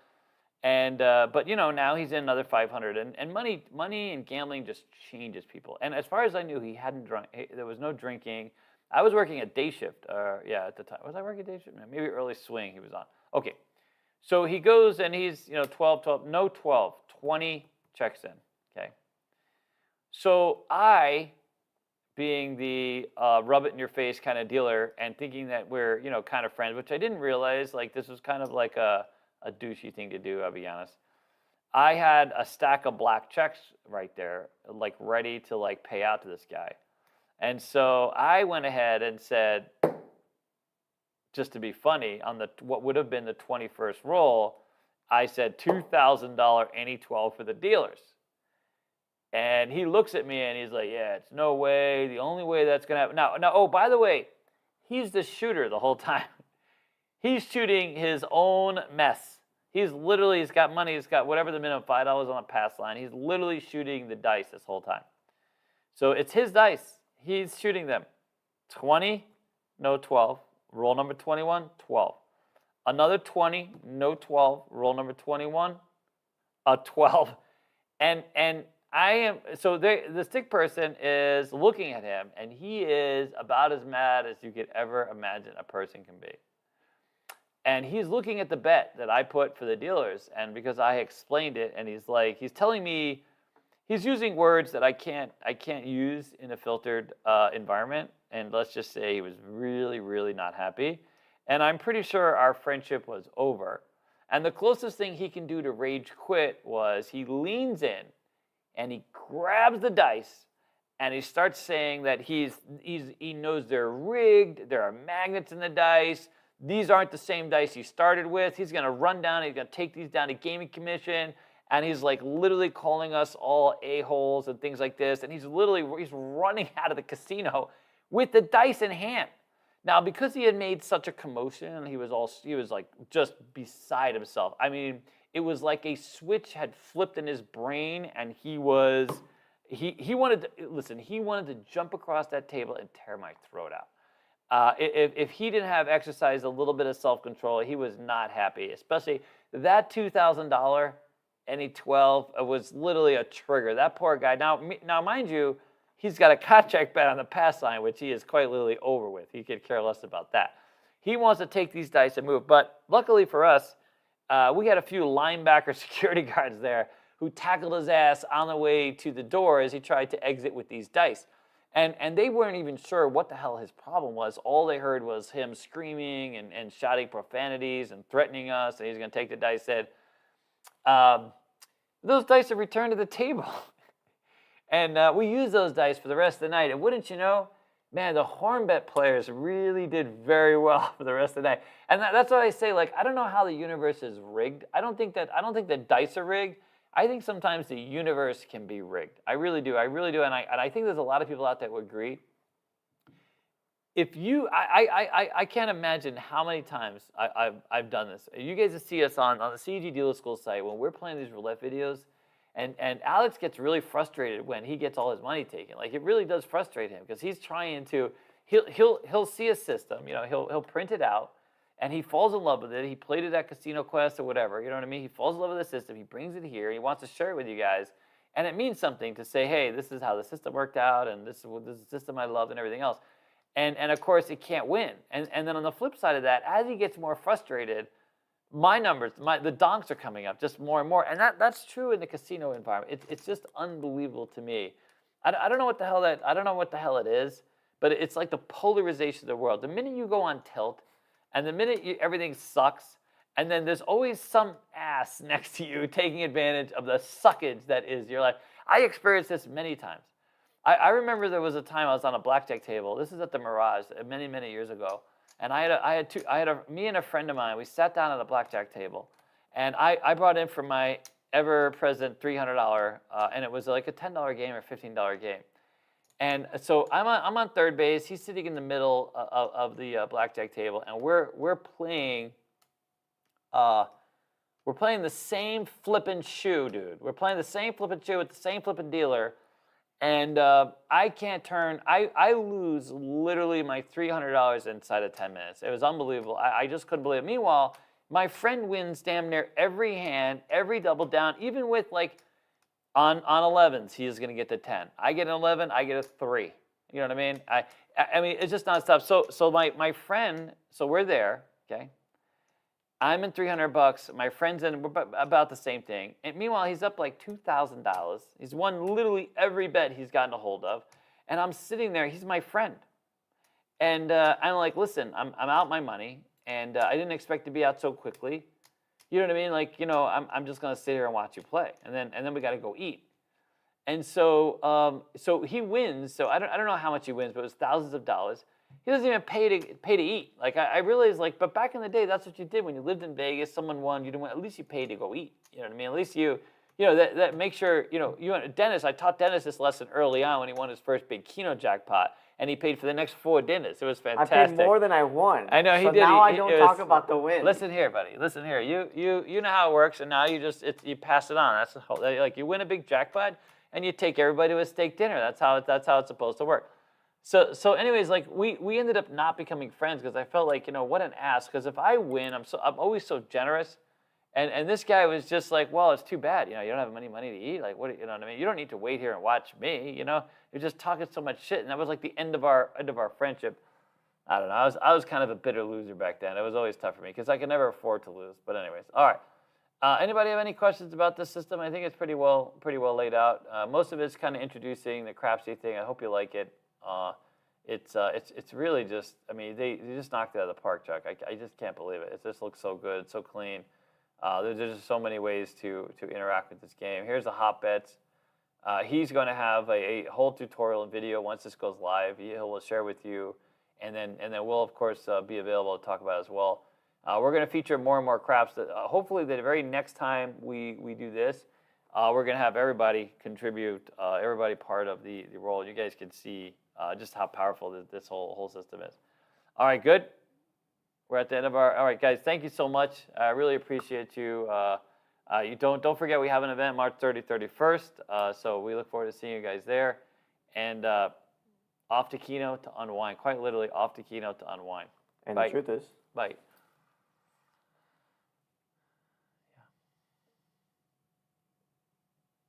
And but now he's in another 500. And money and gambling just changes people. And as far as I knew, he hadn't drunk. There was no drinking. I was working a day shift. At the time. Was I working a day shift? Maybe early swing he was on. Okay. So he goes and he's, 12, no 12, 20 checks in. Okay. So I, being the rub it in your face kind of dealer and thinking that we're, kind of friends, which I didn't realize, this was kind of like a douchey thing to do, I'll be honest. I had a stack of black checks right there, ready to pay out to this guy. And so I went ahead and said, just to be funny, on what would have been the 21st roll, I said $2,000 any 12 for the dealers. And he looks at me and he's like, yeah, it's no way. The only way that's going to happen. Now, oh, by the way, he's the shooter the whole time. He's shooting his own mess. He's got money. He's got whatever the minimum, $5 on a pass line. He's literally shooting the dice this whole time. So it's his dice. He's shooting them. 20, no 12. Roll number 21, 12. Another 20, no 12. Roll number 21, a 12. And I am, so the stick person is looking at him, and he is about as mad as you could ever imagine a person can be. And he's looking at the bet that I put for the dealers, and because I explained it, and he's telling me, he's using words that I can't use in a filtered environment, and let's just say he was really, really not happy. And I'm pretty sure our friendship was over. And the closest thing he can do to rage quit was he leans in, and he grabs the dice, and he starts saying that he knows they're rigged, there are magnets in the dice, these aren't the same dice he started with, he's going to run down, he's going to take these down to Gaming Commission, and he's like literally calling us all a-holes and things like this, and he's running out of the casino with the dice in hand. Now, because he had made such a commotion, he was like just beside himself. I mean, it was like a switch had flipped in his brain, and he wanted to jump across that table and tear my throat out. If he didn't have exercised a little bit of self-control, he was not happy. Especially that $2,000 any 12 was literally a trigger. That poor guy. Now, mind you, he's got a contract bet on the pass line, which he is quite literally over with. He could care less about that. He wants to take these dice and move, but luckily for us, we had a few linebacker security guards there who tackled his ass on the way to the door as he tried to exit with these dice. And they weren't even sure what the hell his problem was. All they heard was him screaming and shouting profanities and threatening us, and he's going to take the dice. Said, those dice are returned to the table. And we used those dice for the rest of the night. And wouldn't you know, man, the hornbet players really did very well for the rest of the night. And that's what I say. Like, I don't know how the universe is rigged. I don't think that dice are rigged. I think sometimes the universe can be rigged. I really do. And I think there's a lot of people out there who agree. If you, I can't imagine how many times I've done this. You guys see us on the CG Dealer School site when we're playing these roulette videos. And Alex gets really frustrated when he gets all his money taken. Like, it really does frustrate him because he's trying to, he'll see a system, he'll print it out, and he falls in love with it. He played it at Casino Quest or whatever, you know what I mean? He falls in love with the system, he brings it here, he wants to share it with you guys, and it means something to say, hey, this is how the system worked out, and this is the system I loved and everything else. And of course, it can't win. And then on the flip side of that, as he gets more frustrated, my numbers, the donks are coming up just more and more, and that's true in the casino environment. It's just unbelievable to me. I don't know what the hell it is, but it's like the polarization of the world. The minute you go on tilt, and the minute everything sucks, and then there's always some ass next to you taking advantage of the suckage that is your life. I experienced this many times. I remember there was a time I was on a blackjack table. This is at the Mirage many, many years ago. And me and a friend of mine, we sat down at a blackjack table, and I brought in for my ever-present $300, and it was like a $10 game or $15 game. And so I'm on third base. He's sitting in the middle of the blackjack table, and we're playing the same flippin' shoe, dude. We're playing the same flippin' shoe with the same flippin' dealer. And I can't turn, I lose literally my $300 inside of 10 minutes. It was unbelievable. I just couldn't believe it. Meanwhile, my friend wins damn near every hand, every double down, even with like on 11s, he is going to get the 10. I get an 11, I get a 3. You know what I mean? I mean, it's just nonstop. So my friend, so we're there, okay? I'm in $300. My friend's in about the same thing. And meanwhile, he's up like $2,000. He's won literally every bet he's gotten a hold of. And I'm sitting there. He's my friend. And I'm like, listen, I'm out my money. And I didn't expect to be out so quickly. You know what I mean? Like, I'm just going to sit here and watch you play. And then we got to go eat. And so he wins. So I don't know how much he wins, but it was thousands of dollars. he doesn't even pay to eat. Like I realized, like, but back in the day, that's what you did when you lived in Vegas. Someone won, you didn't win. At least you paid to go eat. You know what I mean? At least you know that make sure Dennis. I taught Dennis this lesson early on when he won his first big Keno jackpot, and he paid for the next 4 dinners. It was fantastic. I paid more than I won. I know he so did. Now I don't talk about the win. Listen here, buddy. Listen here. You know how it works, and now you pass it on. That's the whole, like you win a big jackpot, and you take everybody to a steak dinner. That's how it's supposed to work. So anyways, like we ended up not becoming friends because I felt like, what an ass. Because if I win, I'm always so generous, and this guy was just like, well, it's too bad, you don't have any money to eat. Like what, you know what I mean? You don't need to wait here and watch me, You're just talking so much shit, and that was like the end of our friendship. I don't know. I was kind of a bitter loser back then. It was always tough for me because I could never afford to lose. But anyways, all right. Anybody have any questions about this system? I think it's pretty well laid out. Most of it's kind of introducing the crapsy thing. I hope you like it. It's really just, I mean, they just knocked it out of the park, Chuck. I just can't believe it. It just looks so good, so clean. There's just so many ways to interact with this game. Here's the hot bets. He's going to have a whole tutorial and video once this goes live. He will share with you, and then we'll of course be available to talk about it as well. We're going to feature more and more craps. That hopefully the very next time we do this, we're going to have everybody contribute, everybody part of the role. You guys can see just how powerful this whole system is. All right, good. We're at the end of our. All right, guys, thank you so much. I really appreciate you. You don't forget we have an event March 30th, 31st. So we look forward to seeing you guys there. And off to Keno to unwind. Quite literally off to Keno to unwind. And Bye. the truth is. Bye.